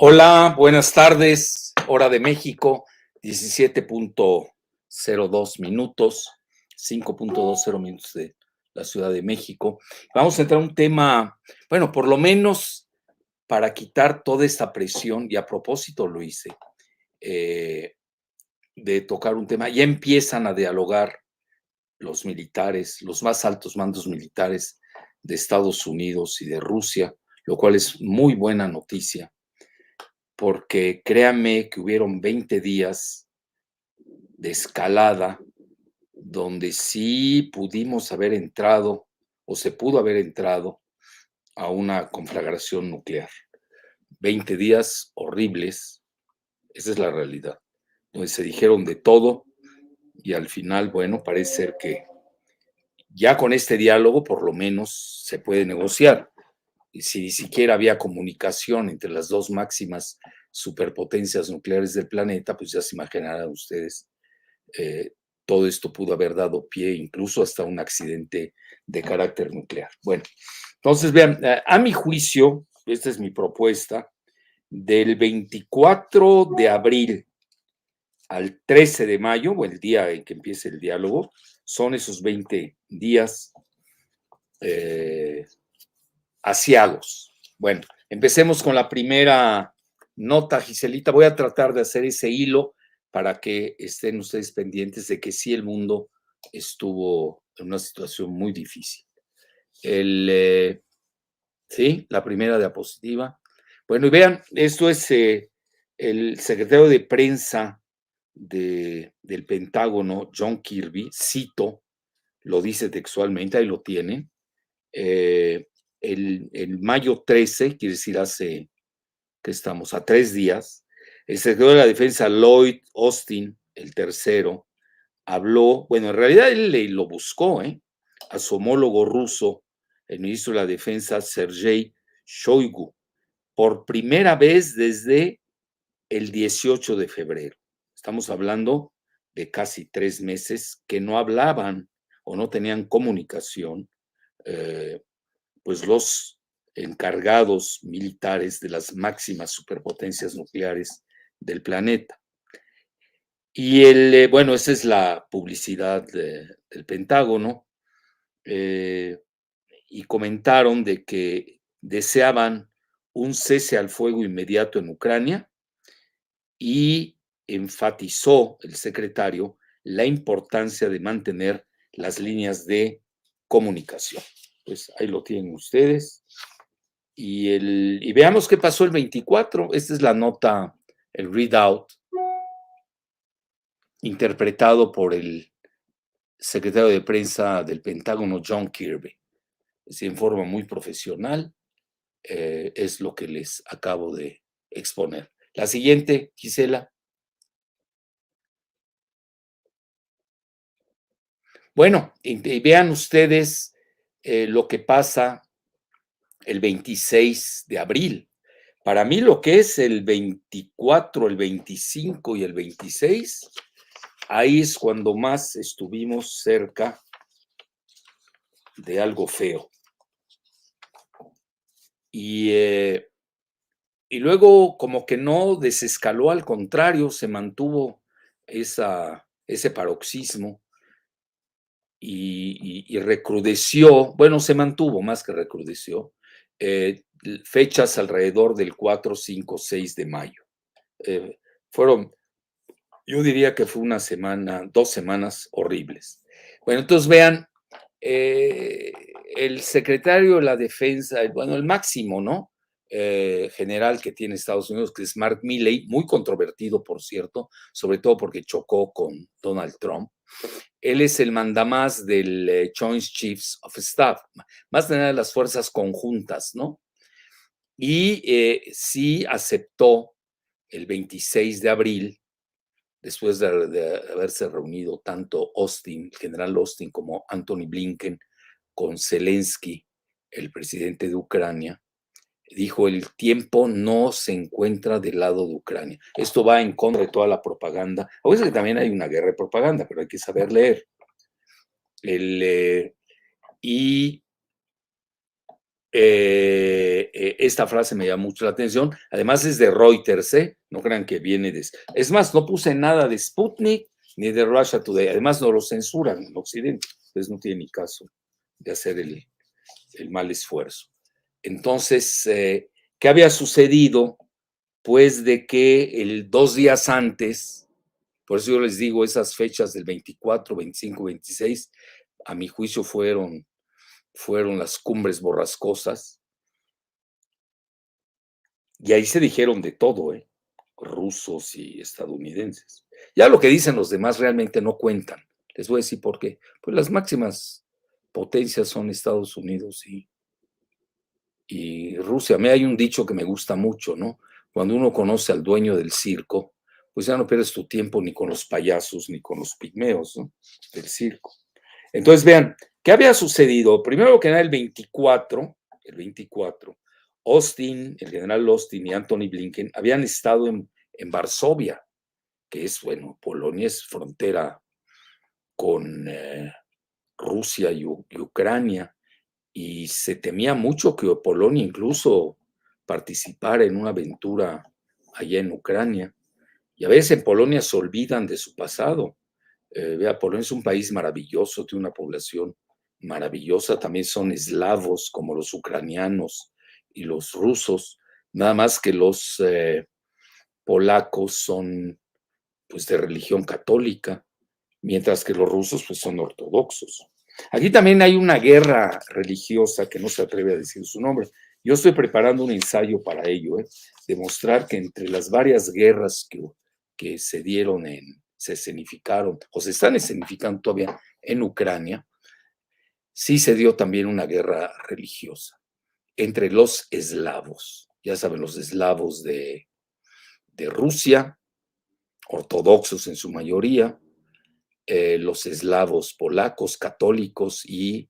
Hola, buenas tardes, hora de México, 17.02 minutos, 5.20 minutos de la Ciudad de México. Vamos a entrar a un tema, bueno, por lo menos para quitar toda esta presión, y a propósito lo hice, de tocar un tema. Ya empiezan a dialogar los militares, los más altos mandos militares de Estados Unidos y de Rusia, lo cual es muy buena noticia, porque créanme que hubieron 20 días de escalada donde sí pudimos haber entrado o se pudo haber entrado a una conflagración nuclear. 20 días horribles, esa es la realidad, donde se dijeron de todo y al final, bueno, parece ser que ya con este diálogo por lo menos se puede negociar. Y si ni siquiera había comunicación entre las dos máximas superpotencias nucleares del planeta, pues ya se imaginarán ustedes, todo esto pudo haber dado pie incluso hasta un accidente de carácter nuclear. Bueno, entonces vean, a mi juicio, esta es mi propuesta, del 24 de abril al 13 de mayo, o el día en que empiece el diálogo, son esos 20 días asiagos. Bueno, empecemos con la primera nota, Giselita. Voy a tratar de hacer ese hilo para que estén ustedes pendientes de que sí el mundo estuvo en una situación muy difícil. Sí, la primera diapositiva. Bueno, y vean, esto es el secretario de prensa del Pentágono, John Kirby, cito, lo dice textualmente, ahí lo tienen. El mayo 13, quiere decir hace, que estamos a 3 días, el secretario de la Defensa, Lloyd Austin, el tercero, habló, bueno, en realidad él lo buscó, a su homólogo ruso, el ministro de la Defensa, Sergei Shoigu, por primera vez desde el 18 de febrero. Estamos hablando de casi 3 meses que no hablaban o no tenían comunicación, pues los encargados militares de las máximas superpotencias nucleares del planeta. Y bueno, esa es la publicidad del Pentágono, y comentaron de que deseaban un cese al fuego inmediato en Ucrania y enfatizó el secretario la importancia de mantener las líneas de comunicación. Pues ahí lo tienen ustedes. Y veamos qué pasó el 24. Esta es la nota, el readout, interpretado por el secretario de prensa del Pentágono, John Kirby. Es en forma muy profesional, es lo que les acabo de exponer. La siguiente, Gisela. Bueno, y vean ustedes lo que pasa el 26 de abril. Para mí lo que es el 24, el 25 y el 26, ahí es cuando más estuvimos cerca de algo feo. Y luego como que no desescaló, al contrario, se mantuvo ese paroxismo y recrudeció, bueno, se mantuvo más que recrudeció, fechas alrededor del 4, 5, 6 de mayo. Yo diría que fue una semana, 2 semanas horribles. Bueno, entonces vean, el secretario de la Defensa, bueno, el máximo, ¿no? General que tiene Estados Unidos, que es Mark Milley, muy controvertido, por cierto, sobre todo porque chocó con Donald Trump. Él es el mandamás del Joint Chiefs of Staff, más de nada de las fuerzas conjuntas, ¿no? Y sí aceptó el 26 de abril después de haberse reunido tanto Austin, el general Austin, como Anthony Blinken con Zelensky, el presidente de Ucrania, dijo: el tiempo no se encuentra del lado de Ucrania. Esto va en contra de toda la propaganda. A veces que también hay una guerra de propaganda, pero hay que saber leer. Y esta frase me llama mucho la atención. Además es de Reuters, ¿eh? No crean que viene de... Es más, no puse nada de Sputnik ni de Russia Today. Además no lo censuran en Occidente. Entonces no tiene ni caso de hacer el mal esfuerzo. Entonces, ¿qué había sucedido? Pues de que 2 días antes, por eso yo les digo, esas fechas del 24, 25, 26, a mi juicio fueron las cumbres borrascosas, y ahí se dijeron de todo, rusos y estadounidenses. Ya lo que dicen los demás realmente no cuentan. Les voy a decir por qué. Pues las máximas potencias son Estados Unidos y Rusia. A mí hay un dicho que me gusta mucho, ¿no? Cuando uno conoce al dueño del circo, pues ya no pierdes tu tiempo ni con los payasos ni con los pigmeos, ¿no? Del circo. Entonces, vean, ¿qué había sucedido? Primero que nada, el 24, Austin, el general Austin y Anthony Blinken habían estado en Varsovia, que es, bueno, Polonia es frontera con Rusia y Ucrania, y se temía mucho que Polonia incluso participara en una aventura allá en Ucrania. Y a veces en Polonia se olvidan de su pasado. Vea, Polonia es un país maravilloso, tiene una población maravillosa, también son eslavos como los ucranianos y los rusos, nada más que los polacos son pues de religión católica, mientras que los rusos pues son ortodoxos. Aquí también hay una guerra religiosa que no se atreve a decir su nombre. Yo estoy preparando un ensayo para ello, demostrar que entre las varias guerras que se dieron se escenificaron o se están escenificando todavía en Ucrania, sí se dio también una guerra religiosa entre los eslavos. Ya saben, los eslavos de Rusia, ortodoxos en su mayoría, los eslavos polacos, católicos y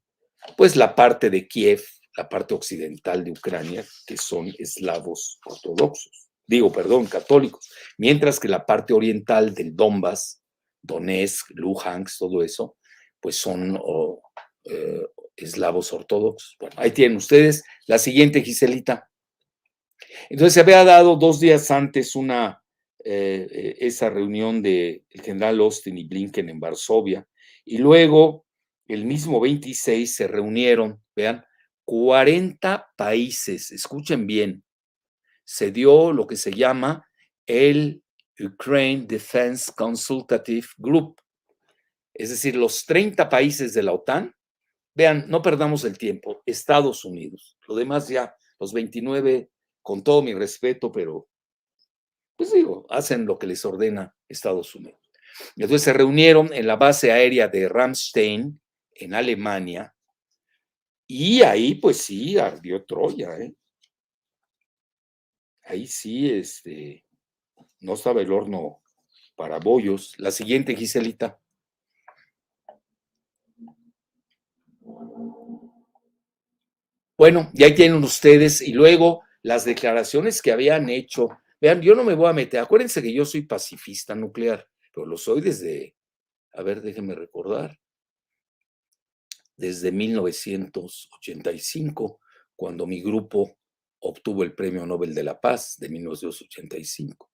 pues la parte de Kiev, la parte occidental de Ucrania, que son eslavos ortodoxos. Digo, perdón, católicos. Mientras que la parte oriental del Donbass, Donetsk, Luhansk, todo eso, pues son eslavos ortodoxos. Bueno, ahí tienen ustedes la siguiente, Giselita. Entonces se había dado 2 días antes esa reunión del general Austin y Blinken en Varsovia, y luego el mismo 26 se reunieron, vean, 40 países, escuchen bien, se dio lo que se llama el Ukraine Defense Consultative Group, es decir, los 30 países de la OTAN. Vean, no perdamos el tiempo, Estados Unidos, lo demás ya, los 29, con todo mi respeto, pero pues digo, hacen lo que les ordena Estados Unidos. Entonces se reunieron en la base aérea de Ramstein, en Alemania, y ahí pues sí, ardió Troya, ¿eh? Ahí sí, no estaba el horno para bollos. La siguiente, Giselita. Bueno, y ahí tienen ustedes, y luego las declaraciones que habían hecho. Vean, yo no me voy a meter, acuérdense que yo soy pacifista nuclear, pero lo soy desde, a ver, déjenme recordar, desde 1985, cuando mi grupo obtuvo el Premio Nobel de la Paz de 1985.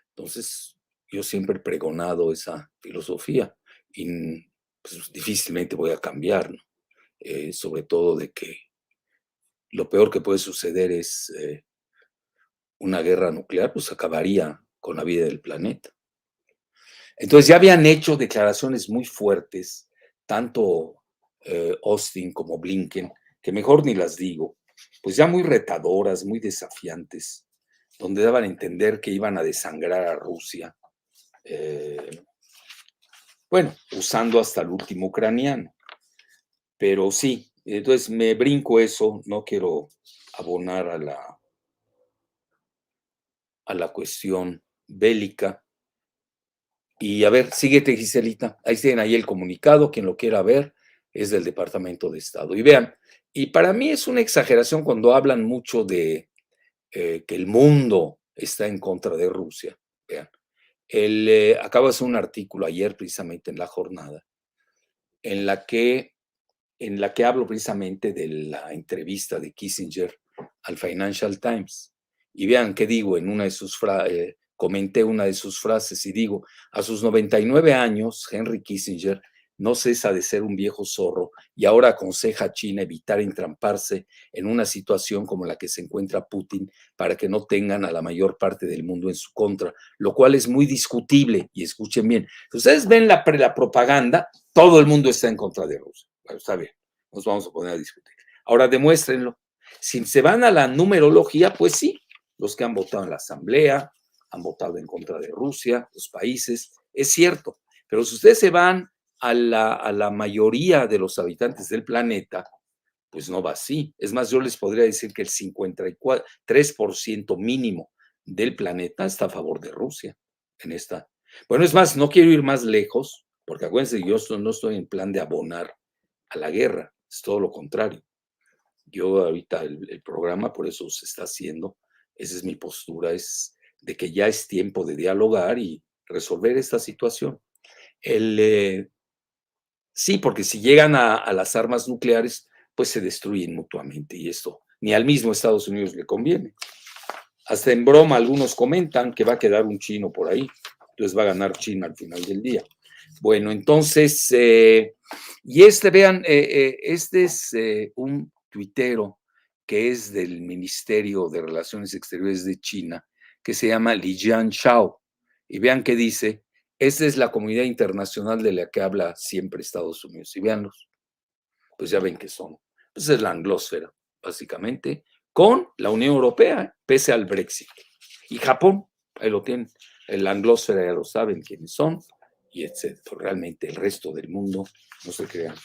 Entonces, yo siempre he pregonado esa filosofía y pues, difícilmente voy a cambiar, ¿no? Sobre todo de que lo peor que puede suceder es una guerra nuclear, pues acabaría con la vida del planeta. Entonces ya habían hecho declaraciones muy fuertes, tanto Austin como Blinken, que mejor ni las digo, pues ya muy retadoras, muy desafiantes, donde daban a entender que iban a desangrar a Rusia, bueno, usando hasta el último ucraniano. Pero sí, entonces me brinco eso, no quiero abonar a la cuestión bélica. Y a ver, síguete, Giselita. Ahí tienen ahí el comunicado, quien lo quiera ver, es del Departamento de Estado. Y vean, y para mí es una exageración cuando hablan mucho de que el mundo está en contra de Rusia. Vean, acabo de hacer un artículo ayer precisamente en La Jornada, en la que, hablo precisamente de la entrevista de Kissinger al Financial Times. Y vean qué digo en una de sus frases, comenté una de sus frases y digo, a sus 99 años, Henry Kissinger no cesa de ser un viejo zorro y ahora aconseja a China evitar entramparse en una situación como la que se encuentra Putin para que no tengan a la mayor parte del mundo en su contra, lo cual es muy discutible. Y escuchen bien, ustedes ven la propaganda, todo el mundo está en contra de Rusia. Bueno, está bien, nos vamos a poner a discutir. Ahora demuéstrenlo. Si se van a la numerología, pues sí, los que han votado en la Asamblea han votado en contra de Rusia, los países, es cierto, pero si ustedes se van a la mayoría de los habitantes del planeta, pues no va así. Es más, yo les podría decir que el 53% mínimo del planeta está a favor de Rusia en esta. Bueno, es más, no quiero ir más lejos, porque acuérdense, yo no estoy en plan de abonar a la guerra, es todo lo contrario. Yo ahorita el programa por eso se está haciendo, esa es mi postura, es de que ya es tiempo de dialogar y resolver esta situación. Sí, porque si llegan a las armas nucleares, pues se destruyen mutuamente y esto ni al mismo Estados Unidos le conviene. Hasta en broma algunos comentan que va a quedar un chino por ahí, entonces va a ganar China al final del día. Bueno, entonces, y vean, este es un tuitero que es del Ministerio de Relaciones Exteriores de China, que se llama Li Jianshao. Y vean qué dice, esta es la comunidad internacional de la que habla siempre Estados Unidos. Y veanlos, pues ya ven que son. Pues es la anglósfera, básicamente, con la Unión Europea, pese al Brexit. Y Japón, ahí lo tienen, la anglósfera ya lo saben quiénes son, y etcétera. Realmente el resto del mundo, no se crean,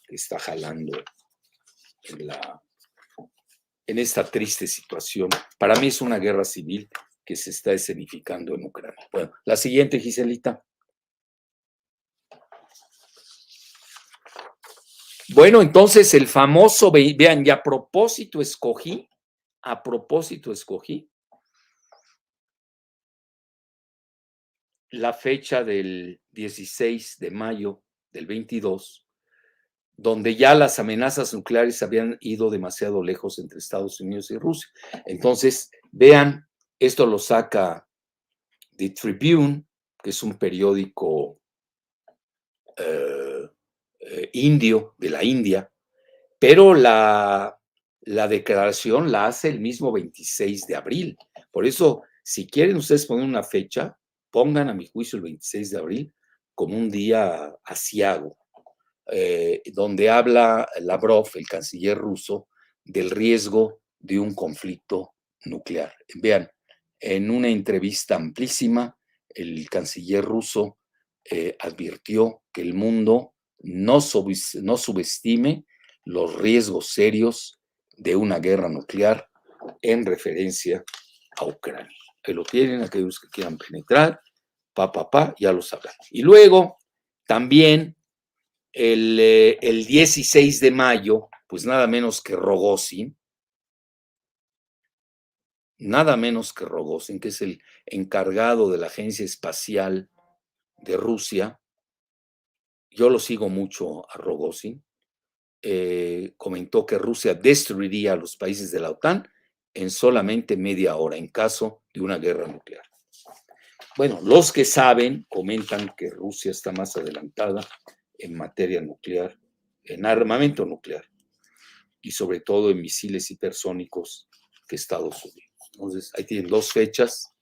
que está jalando en esta triste situación. Para mí es una guerra civil que se está escenificando en Ucrania. Bueno, la siguiente, Giselita. Bueno, entonces el famoso, vean, y a propósito escogí la fecha del 16 de mayo del 22, donde ya las amenazas nucleares habían ido demasiado lejos entre Estados Unidos y Rusia. Entonces, vean, esto lo saca The Tribune, que es un periódico indio de la India, pero la declaración la hace el mismo 26 de abril. Por eso, si quieren ustedes poner una fecha, pongan a mi juicio el 26 de abril como un día aciago, donde habla Lavrov, el canciller ruso, del riesgo de un conflicto nuclear. Vean, en una entrevista amplísima, el canciller ruso advirtió que el mundo no subestime los riesgos serios de una guerra nuclear en referencia a Ucrania. Que lo tienen aquellos que quieran penetrar, ya lo sabrán. Y luego, también el 16 de mayo, pues nada menos que Rogozin, que es el encargado de la Agencia Espacial de Rusia, yo lo sigo mucho a Rogozin, comentó que Rusia destruiría a los países de la OTAN en solamente media hora en caso de una guerra nuclear. Bueno, los que saben comentan que Rusia está más adelantada en materia nuclear, en armamento nuclear, y sobre todo en misiles hipersónicos que Estados Unidos. Entonces, ahí tienen dos fechas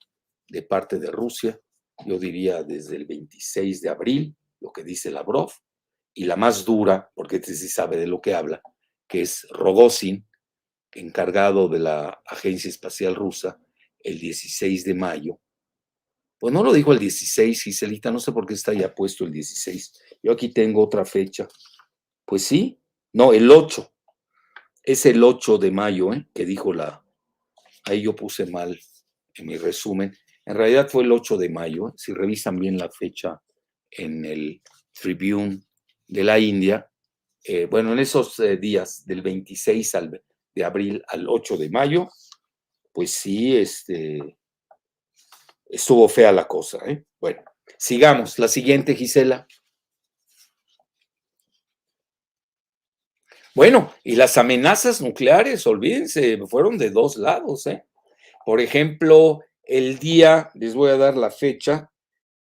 de parte de Rusia, yo diría desde el 26 de abril, lo que dice Lavrov, y la más dura, porque este sí sabe de lo que habla, que es Rogozin, encargado de la Agencia Espacial Rusa, el 16 de mayo. Pues no lo dijo el 16, Giselita, no sé por qué está ya puesto el 16. Yo aquí tengo otra fecha. Pues sí, no, el 8. Es el 8 de mayo, que dijo ahí yo puse mal en mi resumen, En realidad fue el 8 de mayo, si revisan bien la fecha en el Tribune de la India, bueno, en esos días del 26 de abril al 8 de mayo, pues sí, estuvo fea la cosa, ¿eh? Bueno, sigamos. La siguiente, Gisela. Bueno, y las amenazas nucleares, olvídense, fueron de dos lados, ¿eh? Por ejemplo, el día, les voy a dar la fecha,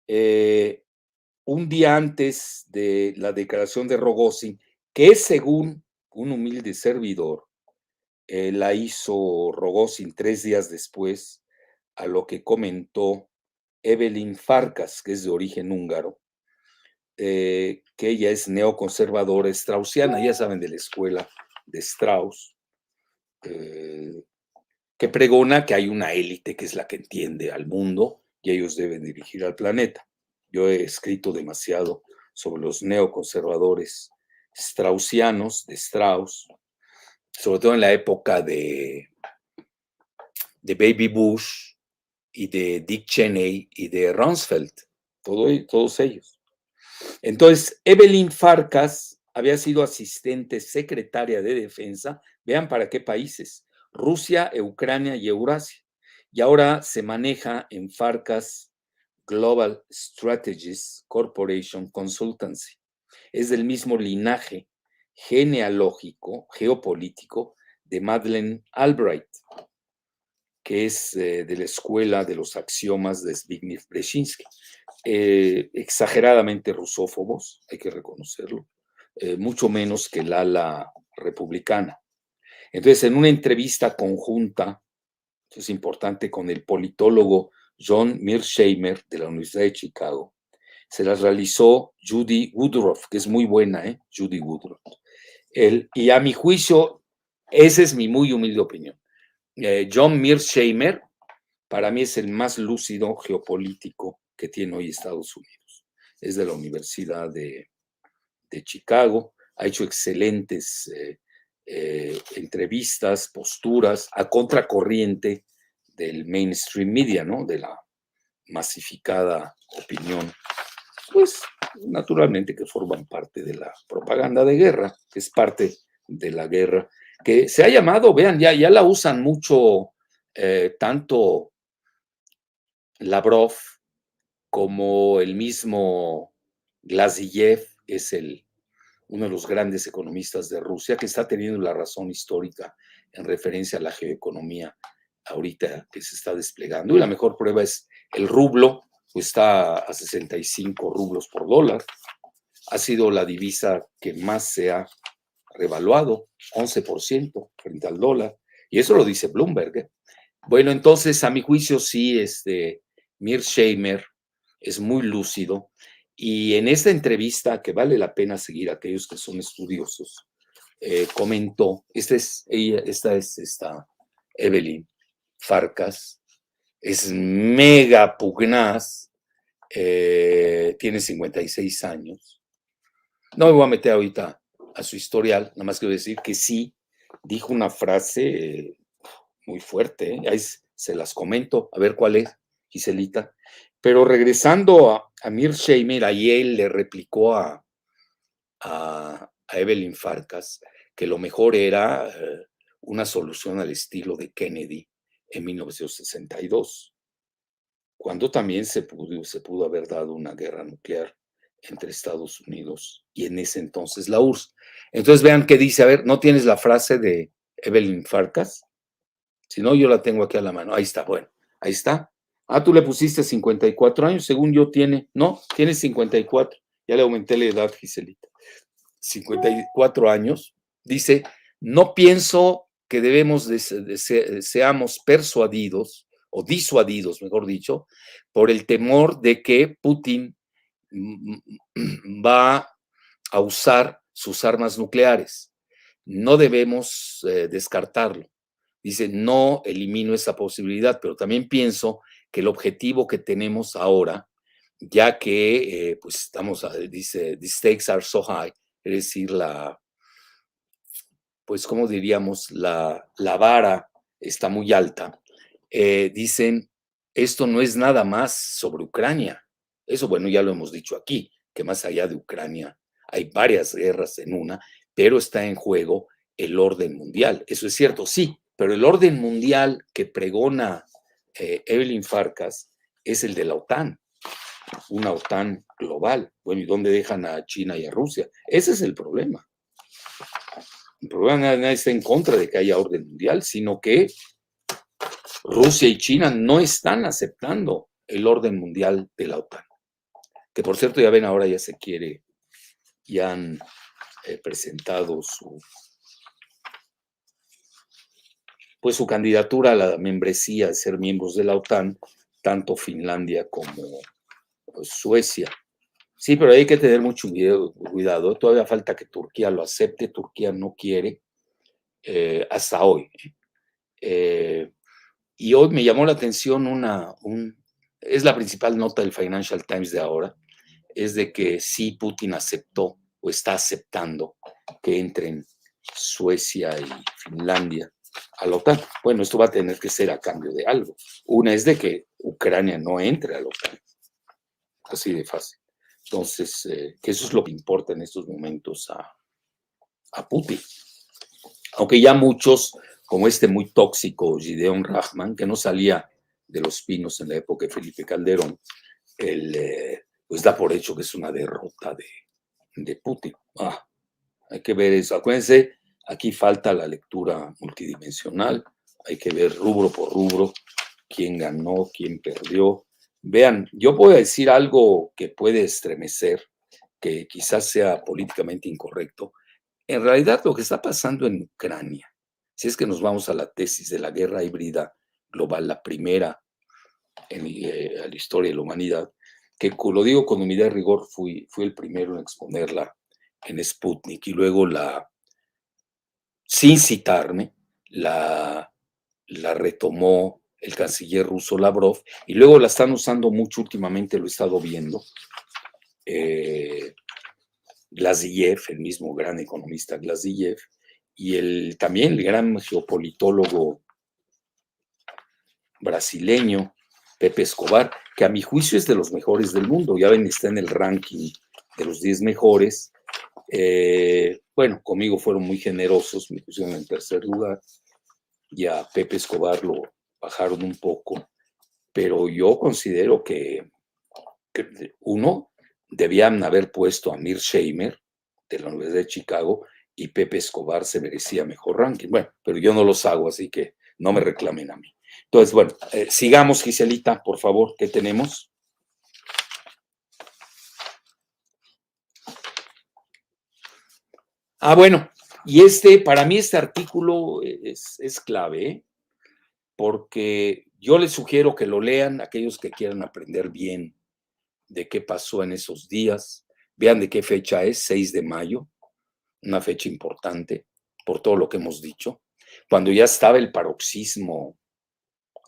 un día antes de la declaración de Rogozin, que es según un humilde servidor, la hizo Rogozin 3 días después, a lo que comentó Evelyn Farkas, que es de origen húngaro, que ella es neoconservadora straussiana, ya saben, de la escuela de Strauss, eh, que pregona que hay una élite que es la que entiende al mundo y ellos deben dirigir al planeta. Yo he escrito demasiado sobre los neoconservadores straussianos de Strauss, sobre todo en la época de Baby Bush y de Dick Cheney y de Rumsfeld, todos ellos. Entonces, Evelyn Farkas había sido asistente secretaria de defensa, vean para qué países, Rusia, Ucrania y Eurasia. Y ahora se maneja en Farkas Global Strategies Corporation Consultancy. Es del mismo linaje genealógico, geopolítico de Madeleine Albright, que es de la escuela de los axiomas de Zbigniew Brzezinski. Exageradamente rusófobos, hay que reconocerlo, mucho menos que el ala republicana. Entonces, en una entrevista conjunta, es importante, con el politólogo John Mearsheimer de la Universidad de Chicago, se las realizó Judy Woodruff, que es muy buena, Judy Woodruff. Y a mi juicio, esa es mi muy humilde opinión. John Mearsheimer, para mí, es el más lúcido geopolítico que tiene hoy Estados Unidos. Es de la Universidad de Chicago, ha hecho excelentes entrevistas, posturas a contracorriente del mainstream media, ¿no? De la masificada opinión, pues naturalmente que forman parte de la propaganda de guerra, que es parte de la guerra, que se ha llamado, vean, ya la usan mucho, tanto Lavrov como el mismo Glaziev, es uno de los grandes economistas de Rusia, que está teniendo la razón histórica en referencia a la geoeconomía ahorita que se está desplegando. Y la mejor prueba es el rublo, pues está a 65 rublos por dólar. Ha sido la divisa que más se ha revaluado, 11% frente al dólar. Y eso lo dice Bloomberg, ¿eh? Bueno, entonces, a mi juicio, sí, Mearsheimer es muy lúcido. Y en esta entrevista, que vale la pena seguir a aquellos que son estudiosos, comentó, esta Evelyn Farkas, es mega pugnaz, tiene 56 años. No me voy a meter ahorita a su historial, nada más quiero decir que sí, dijo una frase muy fuerte, ahí se las comento, a ver cuál es, Giselita. Pero regresando a Mearsheimer, ahí él le replicó a Evelyn Farkas que lo mejor era una solución al estilo de Kennedy en 1962, cuando también se pudo haber dado una guerra nuclear entre Estados Unidos y en ese entonces la URSS. Entonces vean qué dice, a ver, ¿no tienes la frase de Evelyn Farkas? Si no, yo la tengo aquí a la mano. Ahí está, bueno, ahí está. Ah, tú le pusiste 54 años, según yo tiene 54. Ya le aumenté la edad, Giselita. 54 años. Dice, no pienso que seamos persuadidos o disuadidos, mejor dicho, por el temor de que Putin va a usar sus armas nucleares. No debemos descartarlo. Dice, no elimino esa posibilidad, pero también pienso que el objetivo que tenemos ahora, ya que pues estamos, dice, the stakes are so high, es decir, pues como diríamos, la vara está muy alta. Dicen, esto no es nada más sobre Ucrania. Eso, bueno, ya lo hemos dicho aquí, que más allá de Ucrania hay varias guerras en una, pero está en juego el orden mundial. Eso es cierto, sí, pero el orden mundial que pregona Evelyn Farkas es el de la OTAN, una OTAN global. Bueno, ¿y dónde dejan a China y a Rusia? Ese es el problema. El problema no está en contra de que haya orden mundial, sino que Rusia y China no están aceptando el orden mundial de la OTAN. Que por cierto, ya ven, ahora ya se quiere, ya han presentado su candidatura a la membresía de ser miembros de la OTAN, tanto Finlandia como Suecia. Sí, pero hay que tener mucho cuidado. Todavía falta que Turquía lo acepte. Turquía no quiere hasta hoy. Y hoy me llamó la atención es la principal nota del Financial Times de ahora, es de que sí Putin aceptó o está aceptando que entren Suecia y Finlandia a la OTAN. Bueno, esto va a tener que ser a cambio de algo. Una es de que Ucrania no entre a la OTAN. Así de fácil. Entonces, que eso es lo que importa en estos momentos a Putin. Aunque ya muchos, como este muy tóxico Gideon Rahman, que no salía de los pinos en la época de Felipe Calderón, pues da por hecho que es una derrota de Putin. Hay que ver eso. Acuérdense, aquí falta la lectura multidimensional. Hay que ver rubro por rubro quién ganó, quién perdió. Vean, yo puedo decir algo que puede estremecer, que quizás sea políticamente incorrecto. En realidad, lo que está pasando en Ucrania, si es que nos vamos a la tesis de la guerra híbrida global, la primera en la historia de la humanidad, que lo digo con humildad y rigor, fui el primero en exponerla en Sputnik y luego sin citarme, la retomó el canciller ruso Lavrov y luego la están usando mucho últimamente, lo he estado viendo. Glaziev, el mismo gran economista Glaziev, y también el gran geopolitólogo brasileño Pepe Escobar, que a mi juicio es de los mejores del mundo. Ya ven, está en el ranking de los 10 mejores. Bueno, conmigo fueron muy generosos, me pusieron en tercer lugar, y a Pepe Escobar lo bajaron un poco, pero yo considero que uno, debían haber puesto a Mearsheimer de la Universidad de Chicago y Pepe Escobar se merecía mejor ranking. Bueno, pero yo no los hago, así que no me reclamen a mí. Entonces, bueno, sigamos, Giselita, por favor, ¿qué tenemos? Bueno, y para mí este artículo es clave, porque yo les sugiero que lo lean aquellos que quieran aprender bien de qué pasó en esos días. Vean de qué fecha es, 6 de mayo, una fecha importante por todo lo que hemos dicho, cuando ya estaba el paroxismo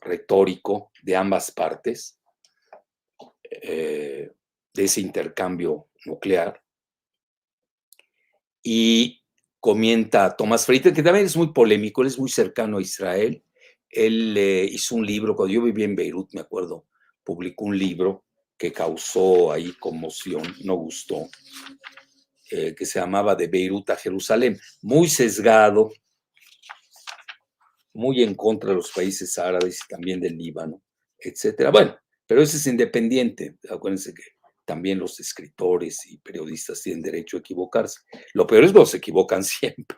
retórico de ambas partes de ese intercambio nuclear. Y comenta Thomas Friedman, que también es muy polémico, él es muy cercano a Israel. Él hizo un libro, cuando yo vivía en Beirut, me acuerdo, publicó un libro que causó ahí conmoción, no gustó, que se llamaba De Beirut a Jerusalén, muy sesgado, muy en contra de los países árabes y también del Líbano, etcétera. Bueno, pero ese es independiente. Acuérdense que también los escritores y periodistas tienen derecho a equivocarse. Lo peor es cuando se equivocan siempre,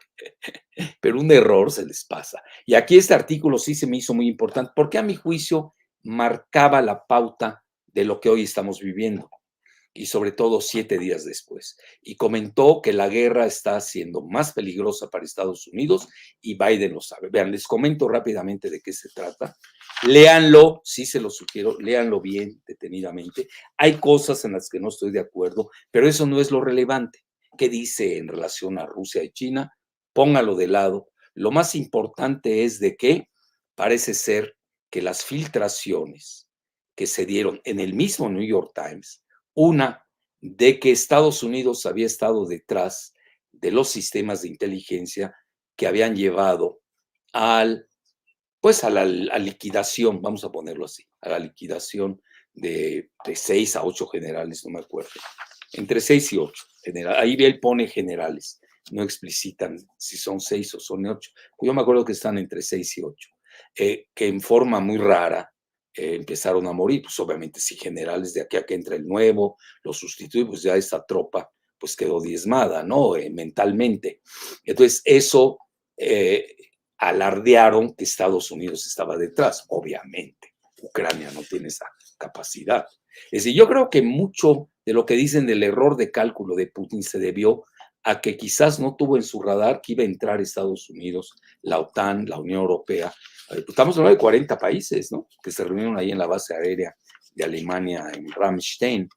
pero un error se les pasa. Y aquí este artículo sí se me hizo muy importante porque a mi juicio marcaba la pauta de lo que hoy estamos viviendo y sobre todo 7 días después. Y comentó que la guerra está siendo más peligrosa para Estados Unidos y Biden lo sabe. Vean, les comento rápidamente de qué se trata. Léanlo, sí se lo sugiero, léanlo bien, detenidamente. Hay cosas en las que no estoy de acuerdo, pero eso no es lo relevante. ¿Qué dice en relación a Rusia y China? Póngalo de lado. Lo más importante es de que parece ser que las filtraciones que se dieron en el mismo New York Times, una, de que Estados Unidos había estado detrás de los sistemas de inteligencia que habían llevado al pues a la liquidación, vamos a ponerlo así, a la liquidación de 6 a 8 generales, no me acuerdo, entre 6 y 8 generales. Ahí él pone generales, no explicitan si son 6 o son 8. Yo me acuerdo que están entre 6 y 8, que en forma muy rara empezaron a morir, pues obviamente si generales de aquí a que entra el nuevo, lo sustituye, pues ya esta tropa pues quedó diezmada, ¿no? Mentalmente. Entonces eso alardearon que Estados Unidos estaba detrás, obviamente. Ucrania no tiene esa capacidad. Es decir, yo creo que mucho de lo que dicen del error de cálculo de Putin se debió a que quizás no tuvo en su radar que iba a entrar Estados Unidos, la OTAN, la Unión Europea. Estamos hablando de 40 países, ¿no? Que se reunieron ahí en la base aérea de Alemania, en Ramstein.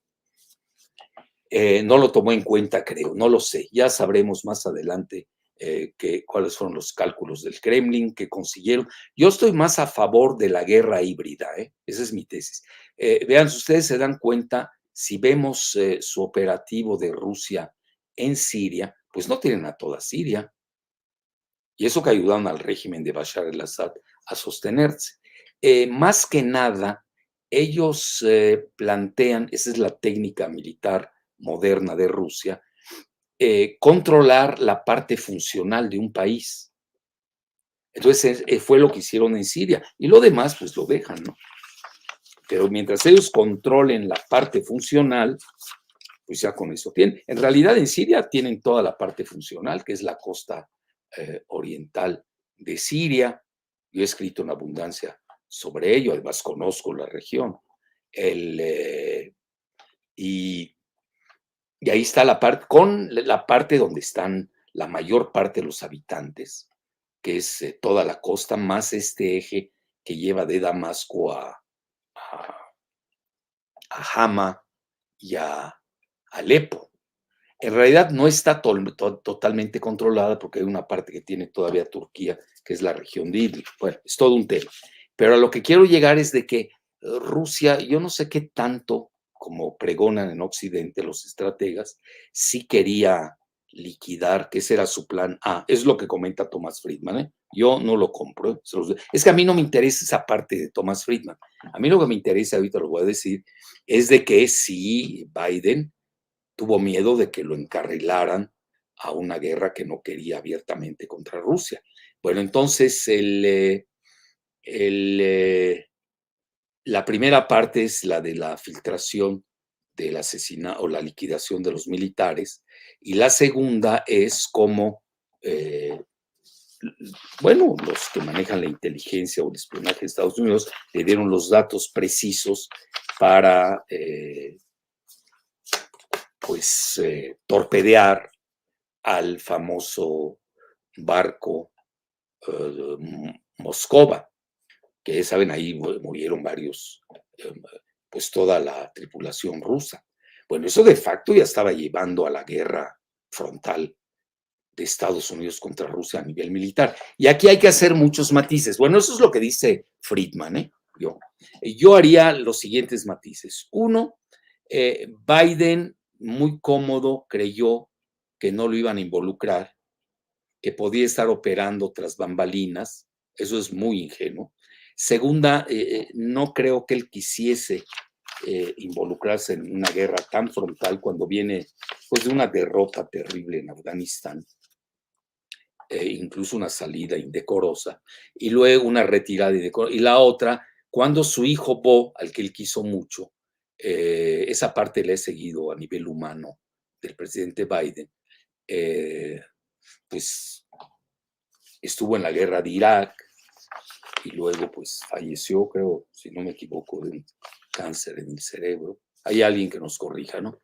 No lo tomó en cuenta, creo, no lo sé. Ya sabremos más adelante cuáles fueron los cálculos del Kremlin que consiguieron. Yo estoy más a favor de la guerra híbrida, esa es mi tesis. Vean, si ustedes se dan cuenta, si vemos su operativo de Rusia en Siria, pues no tienen a toda Siria. Y eso que ayudaron al régimen de Bashar al-Assad a sostenerse. Más que nada, ellos plantean, esa es la técnica militar moderna de Rusia, controlar la parte funcional de un país. Entonces fue lo que hicieron en Siria y lo demás pues lo dejan, ¿no? Pero mientras ellos controlen la parte funcional, pues ya con eso tienen. En realidad en Siria tienen toda la parte funcional, que es la costa oriental de Siria. Yo he escrito en abundancia sobre ello, además conozco la región. Y ahí está la parte, con la parte donde están la mayor parte de los habitantes, que es toda la costa, más este eje que lleva de Damasco a Hama y a Alepo. En realidad no está totalmente controlada porque hay una parte que tiene todavía Turquía, que es la región de Idlib. Bueno, es todo un tema. Pero a lo que quiero llegar es de que Rusia, yo no sé qué tanto, como pregonan en Occidente los estrategas, sí quería liquidar, que ese era su plan A. Es lo que comenta Thomas Friedman, ¿eh? Yo no lo compro. Es que a mí no me interesa esa parte de Thomas Friedman. A mí lo que me interesa, ahorita lo voy a decir, es de que si Biden tuvo miedo de que lo encarrilaran a una guerra que no quería abiertamente contra Rusia. Bueno, entonces la primera parte es la de la filtración del asesinato o la liquidación de los militares, y la segunda es cómo, bueno, los que manejan la inteligencia o el espionaje de Estados Unidos le dieron los datos precisos para torpedear al famoso barco Moscova, que saben, ahí murieron varios, pues toda la tripulación rusa. Bueno, eso de facto ya estaba llevando a la guerra frontal de Estados Unidos contra Rusia a nivel militar. Y aquí hay que hacer muchos matices. Bueno, eso es lo que dice Friedman, ¿eh? Yo haría los siguientes matices. Uno, Biden, muy cómodo, creyó que no lo iban a involucrar, que podía estar operando tras bambalinas. Eso es muy ingenuo. Segunda, no creo que él quisiese involucrarse en una guerra tan frontal cuando viene pues, de una derrota terrible en Afganistán, incluso una salida indecorosa, y luego una retirada indecorosa. Y la otra, cuando su hijo Bo, al que él quiso mucho, esa parte le he seguido a nivel humano del presidente Biden, pues estuvo en la guerra de Irak y luego pues falleció, creo, si no me equivoco, de un cáncer en el cerebro. Hay alguien que nos corrija, ¿no?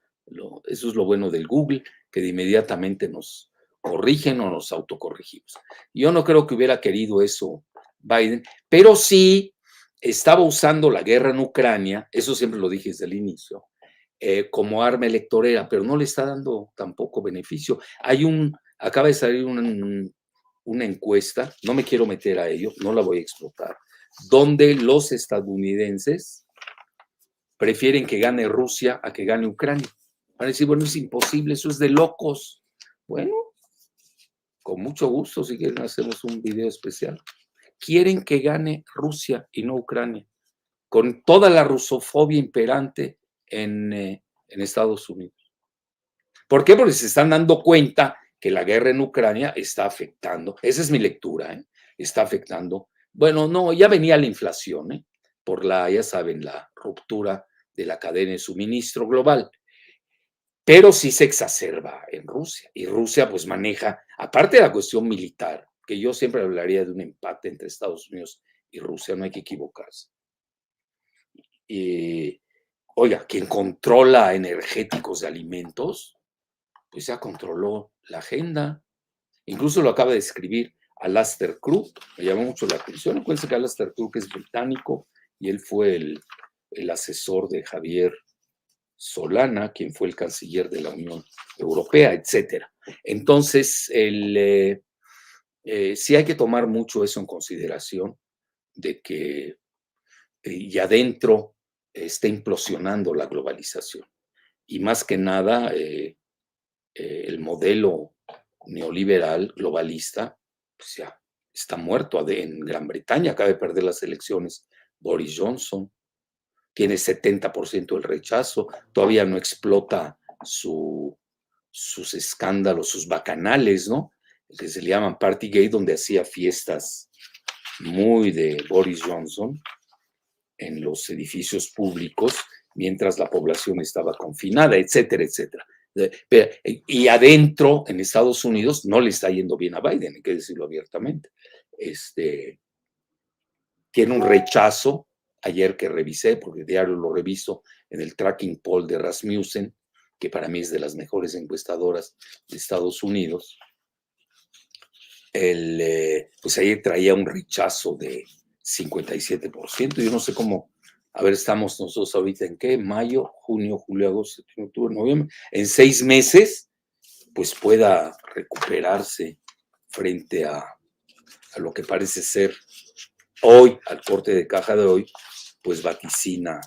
Eso es lo bueno del Google, que de inmediatamente nos corrigen o nos autocorregimos. Yo no creo que hubiera querido eso Biden, pero sí estaba usando la guerra en Ucrania, eso siempre lo dije desde el inicio, como arma electorera, pero no le está dando tampoco beneficio. Acaba de salir una encuesta, no me quiero meter a ello, no la voy a explotar, donde los estadounidenses prefieren que gane Rusia a que gane Ucrania. Van a decir, bueno, es imposible, eso es de locos. Bueno, con mucho gusto, si quieren hacemos un video especial. quieren que gane Rusia y no Ucrania, con toda la rusofobia imperante en Estados Unidos. ¿Por qué? Porque se están dando cuenta que la guerra en Ucrania está afectando, esa es mi lectura, está afectando, bueno, no, ya venía la inflación, por ya saben, la ruptura de la cadena de suministro global, pero sí se exacerba en Rusia, y Rusia pues maneja, aparte de la cuestión militar, que yo siempre hablaría de un empate entre Estados Unidos y Rusia, no hay que equivocarse. Oiga, quien controla energéticos de alimentos, pues ya controló la agenda. Incluso lo acaba de escribir Alastair Crooke, me llamó mucho la atención. Acuérdense que Alastair Crooke es británico y él fue el asesor de Javier Solana, quien fue el canciller de la Unión Europea, etcétera. Entonces, sí hay que tomar mucho eso en consideración, de que y adentro está implosionando la globalización. Y más que nada, el modelo neoliberal globalista, pues ya está muerto en Gran Bretaña, acaba de perder las elecciones Boris Johnson, tiene 70% del rechazo, todavía no explota sus escándalos, sus bacanales, ¿no? Que se le llaman Partygate, donde hacía fiestas muy de Boris Johnson en los edificios públicos mientras la población estaba confinada, etcétera, etcétera. Y adentro, en Estados Unidos, no le está yendo bien a Biden, hay que decirlo abiertamente. Tiene un rechazo, ayer que revisé, porque diario lo reviso, en el tracking poll de Rasmussen, que para mí es de las mejores encuestadoras de Estados Unidos, pues ayer traía un rechazo de 57%. Yo no sé cómo, a ver, estamos nosotros ahorita en qué, mayo, junio, julio, agosto, septiembre, octubre, noviembre, en 6 meses, pues pueda recuperarse frente a lo que parece ser hoy, al corte de caja de hoy, pues vaticina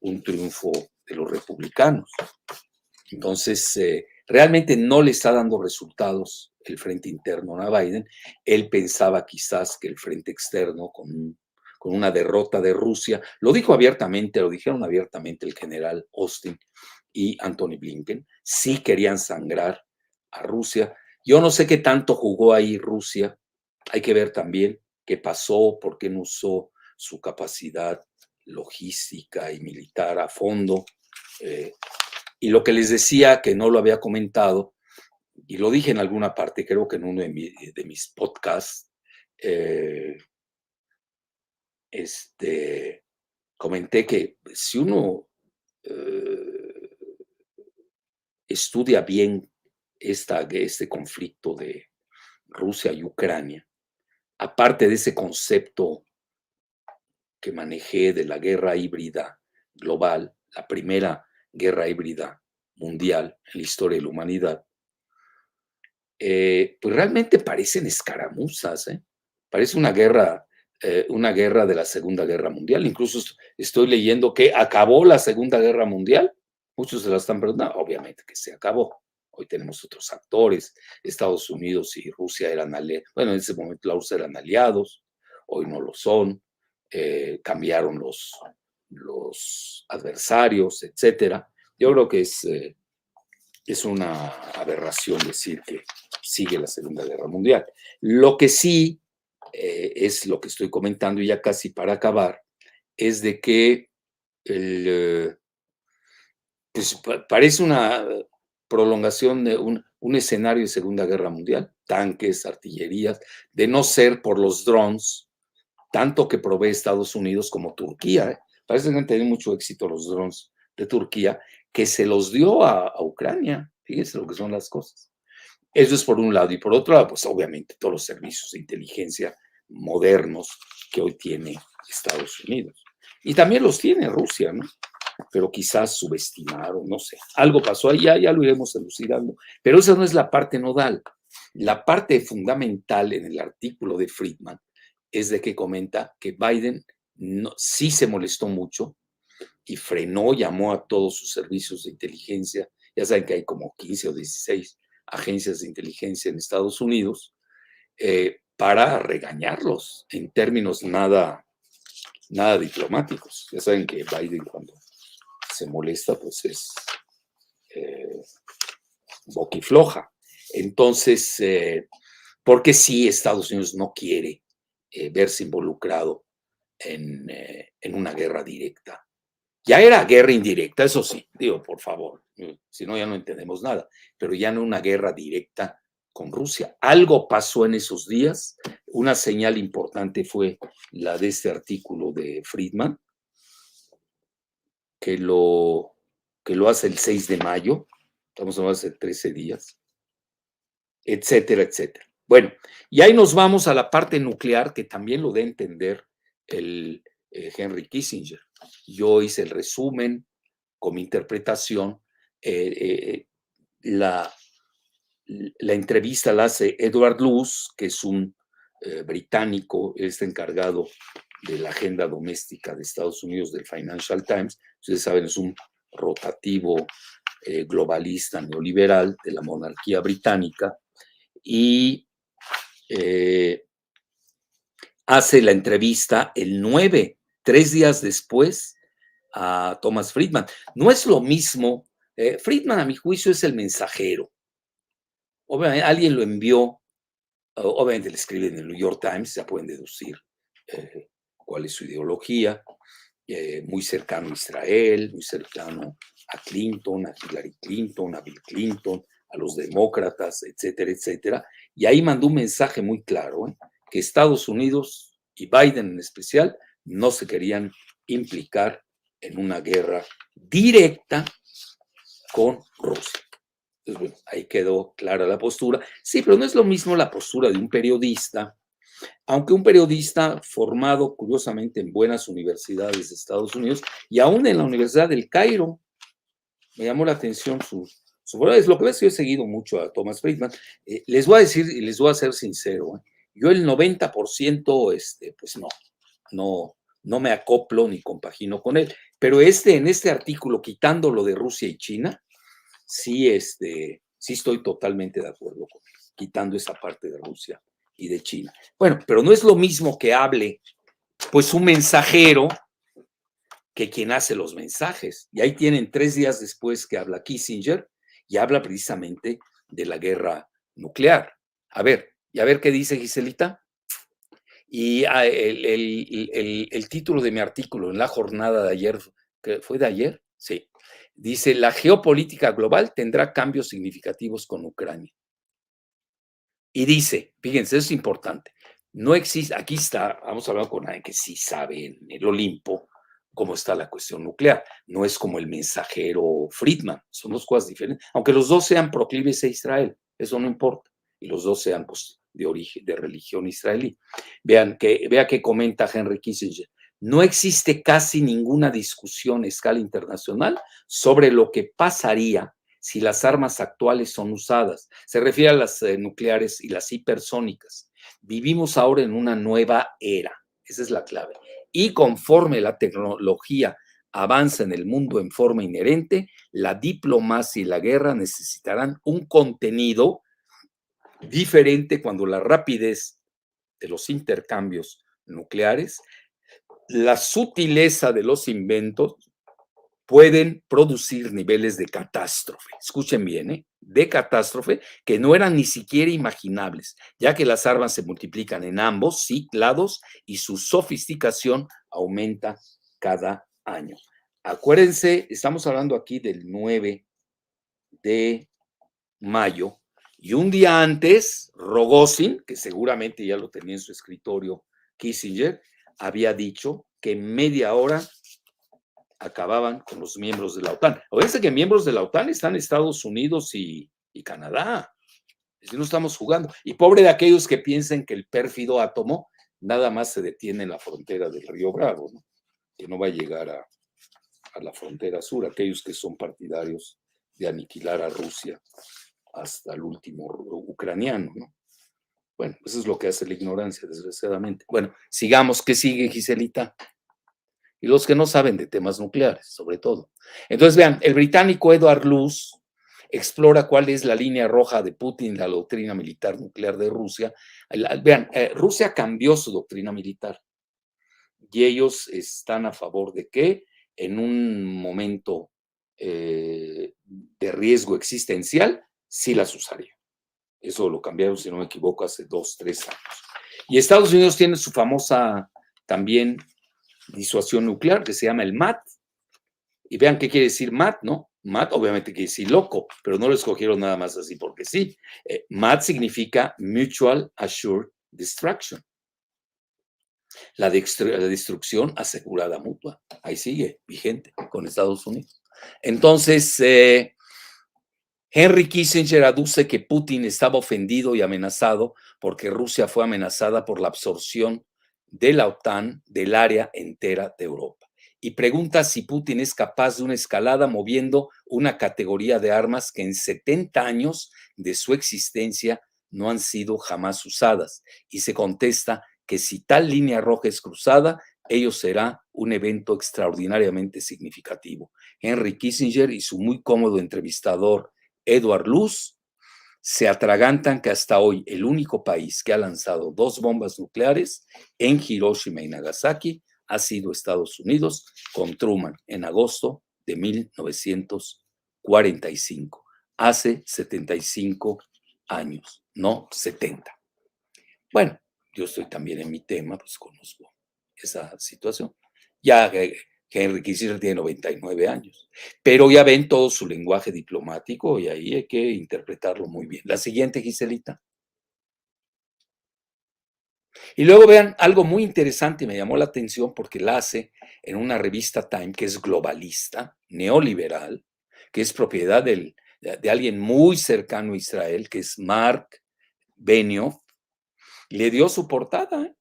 un triunfo de los republicanos. Entonces, realmente no le está dando resultados el frente interno a Biden. Él pensaba quizás que el frente externo, con una derrota de Rusia, lo dijo abiertamente, lo dijeron abiertamente el general Austin y Anthony Blinken, sí querían sangrar a Rusia. Yo no sé qué tanto jugó ahí Rusia, hay que ver también qué pasó, por qué no usó su capacidad logística y militar a fondo. Y lo que les decía, que no lo había comentado, y lo dije en alguna parte, creo que en uno de mis podcasts, comenté que si uno estudia bien este conflicto de Rusia y Ucrania, aparte de ese concepto que manejé de la guerra híbrida global, la primera guerra híbrida mundial en la historia de la humanidad, pues realmente parecen escaramuzas, parece una guerra de la Segunda Guerra Mundial. Incluso estoy leyendo que acabó la Segunda Guerra Mundial. Muchos se la están preguntando, obviamente que se acabó. Hoy tenemos otros actores. Estados Unidos y Rusia eran bueno, en ese momento la URSS eran aliados, hoy no lo son. Cambiaron los adversarios, etcétera. Yo creo que es una aberración decir que sigue la Segunda Guerra Mundial. Lo que sí es lo que estoy comentando, y ya casi para acabar, es de que pues parece una prolongación de un escenario de Segunda Guerra Mundial, tanques, artillerías, de no ser por los drones, tanto que provee Estados Unidos como Turquía. Parece que han tenido mucho éxito los drones de Turquía, que se los dio a Ucrania. Fíjense lo que son las cosas. Eso es por un lado. Y por otro lado, pues obviamente todos los servicios de inteligencia modernos que hoy tiene Estados Unidos. Y también los tiene Rusia, ¿no? Pero quizás subestimaron, no sé. Algo pasó ahí, ya lo iremos elucidando. Pero esa no es la parte nodal. La parte fundamental en el artículo de Friedman es de que comenta que Biden sí se molestó mucho y frenó, llamó a todos sus servicios de inteligencia. Ya saben que hay como 15 o 16 agencias de inteligencia en Estados Unidos, para regañarlos en términos nada diplomáticos. Ya saben que Biden cuando se molesta, pues es boquifloja. Entonces, porque sí, Estados Unidos no quiere verse involucrado en una guerra directa. Ya era guerra indirecta, eso sí, digo, por favor, si no ya no entendemos nada, pero ya no una guerra directa con Rusia. Algo pasó en esos días, una señal importante fue la de este artículo de Friedman, que lo hace el 6 de mayo, estamos hablando de hace 13 días, etcétera, etcétera. Bueno, y ahí nos vamos a la parte nuclear, que también lo da a entender el Henry Kissinger. Yo hice el resumen con mi interpretación. La entrevista la hace Edward Luce, que es un británico, está encargado de la agenda doméstica de Estados Unidos del Financial Times. Ustedes saben, es un rotativo globalista neoliberal de la monarquía británica, y hace la entrevista el 9, 3 días después, a Thomas Friedman. No es lo mismo. Friedman, a mi juicio, es el mensajero. Obviamente, alguien lo envió, obviamente le escribe en el New York Times, ya pueden deducir cuál es su ideología, muy cercano a Israel, muy cercano a Clinton, a Hillary Clinton, a Bill Clinton, a los demócratas, etcétera, etcétera. Y ahí mandó un mensaje muy claro, que Estados Unidos y Biden en especial no se querían implicar en una guerra directa con Rusia. Entonces, bueno, ahí quedó clara la postura. Sí, pero no es lo mismo la postura de un periodista, aunque un periodista formado curiosamente en buenas universidades de Estados Unidos y aún en la Universidad del Cairo. Me llamó la atención su es lo que ves, yo he seguido mucho a Thomas Friedman. Les voy a decir y les voy a ser sincero, yo el 90% pues no me acoplo ni compagino con él, pero en este artículo, quitando lo de Rusia y China, sí, sí estoy totalmente de acuerdo con él, quitando esa parte de Rusia y de China. Bueno, pero no es lo mismo que hable pues un mensajero que quien hace los mensajes. Y ahí tienen 3 días después que habla Kissinger y habla precisamente de la guerra nuclear. A ver, y a ver qué dice Giselita. Y el título de mi artículo en la jornada de ayer, ¿que fue de ayer? Sí. Dice, la geopolítica global tendrá cambios significativos con Ucrania. Y dice, fíjense, eso es importante, no existe, aquí está, vamos a hablar con alguien que sí sabe en el Olimpo cómo está la cuestión nuclear, no es como el mensajero Friedman, son dos cosas diferentes, aunque los dos sean proclives a Israel, eso no importa, y los dos sean pues, de origen, de religión israelí. Vea que comenta Henry Kissinger, no existe casi ninguna discusión a escala internacional sobre lo que pasaría si las armas actuales son usadas. Se refiere a las nucleares y las hipersónicas. Vivimos ahora en una nueva era, esa es la clave. Y conforme la tecnología avanza en el mundo en forma inherente, la diplomacia y la guerra necesitarán un contenido diferente cuando la rapidez de los intercambios nucleares, la sutileza de los inventos pueden producir niveles de catástrofe. Escuchen bien, de catástrofe que no eran ni siquiera imaginables, ya que las armas se multiplican en ambos lados y su sofisticación aumenta cada año. Acuérdense, estamos hablando aquí del 9 de mayo y un día antes, Rogozin, que seguramente ya lo tenía en su escritorio Kissinger, había dicho que en media hora acababan con los miembros de la OTAN. Acuérdense que miembros de la OTAN están Estados Unidos y Canadá. Es que no estamos jugando. Y pobre de aquellos que piensen que el pérfido átomo nada más se detiene en la frontera del Río Bravo, ¿no? Que no va a llegar a la frontera sur, aquellos que son partidarios de aniquilar a Rusia hasta el último ucraniano, ¿no? Bueno, eso es lo que hace la ignorancia, desgraciadamente. Bueno, sigamos. ¿Qué sigue, Giselita? Y los que no saben de temas nucleares, sobre todo. Entonces, vean, el británico Edward Luce explora cuál es la línea roja de Putin, la doctrina militar nuclear de Rusia. Vean, Rusia cambió su doctrina militar y ellos están a favor de que en un momento de riesgo existencial sí las usaría. Eso lo cambiaron, si no me equivoco, hace 2, 3 años. Y Estados Unidos tiene su famosa también disuasión nuclear que se llama el MAT. Y vean qué quiere decir MAT, ¿no? MAT obviamente quiere decir loco, pero no lo escogieron nada más así porque sí. MAT significa Mutual Assured Destruction. La destrucción asegurada mutua. Ahí sigue, vigente, con Estados Unidos. Entonces, Henry Kissinger aduce que Putin estaba ofendido y amenazado porque Rusia fue amenazada por la absorción de la OTAN del área entera de Europa. Y pregunta si Putin es capaz de una escalada moviendo una categoría de armas que en 70 años de su existencia no han sido jamás usadas. Y se contesta que si tal línea roja es cruzada, ello será un evento extraordinariamente significativo. Henry Kissinger y su muy cómodo entrevistador Edward Luce se atragantan que hasta hoy el único país que ha lanzado 2 bombas nucleares en Hiroshima y Nagasaki ha sido Estados Unidos con Truman en agosto de 1945, hace 75 años, no 70. Bueno, yo estoy también en mi tema, pues conozco esa situación. Ya Henry Kissinger tiene 99 años, pero ya ven todo su lenguaje diplomático y ahí hay que interpretarlo muy bien. La siguiente, Giselita. Y luego vean algo muy interesante, me llamó la atención porque la hace en una revista Time que es globalista, neoliberal, que es propiedad de alguien muy cercano a Israel, que es Mark Benioff. Le dio su portada, ¿eh?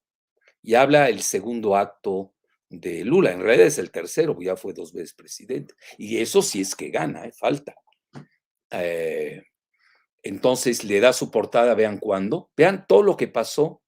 Y habla el segundo acto de Lula. En realidad es el tercero, ya fue 2 veces presidente. Y eso sí es que gana, falta. Entonces le da su portada, vean cuándo. Vean todo lo que pasó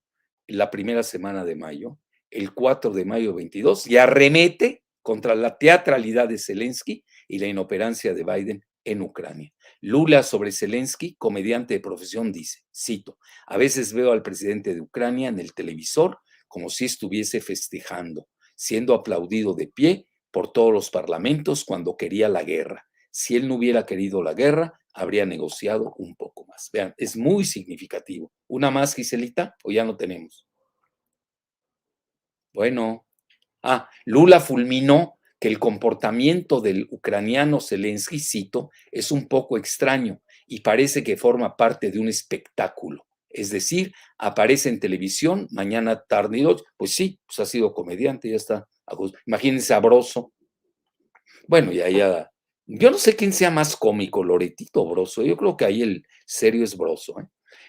en la primera semana de mayo, el 4 de mayo 22, y arremete contra la teatralidad de Zelensky y la inoperancia de Biden en Ucrania. Lula sobre Zelensky, comediante de profesión, dice, cito, a veces veo al presidente de Ucrania en el televisor como si estuviese festejando, siendo aplaudido de pie por todos los parlamentos cuando quería la guerra. Si él no hubiera querido la guerra, habría negociado un poco más. Vean, es muy significativo. ¿Una más, Giselita, o ya no tenemos? Bueno, Lula fulminó que el comportamiento del ucraniano Zelensky, cito, es un poco extraño y parece que forma parte de un espectáculo. Es decir, aparece en televisión mañana, tarde y noche. Pues sí, pues ha sido comediante, ya está. Imagínense a Broso. Bueno, ya. Yo no sé quién sea más cómico, Loretito o Broso. Yo creo que ahí el serio es Broso, ¿eh?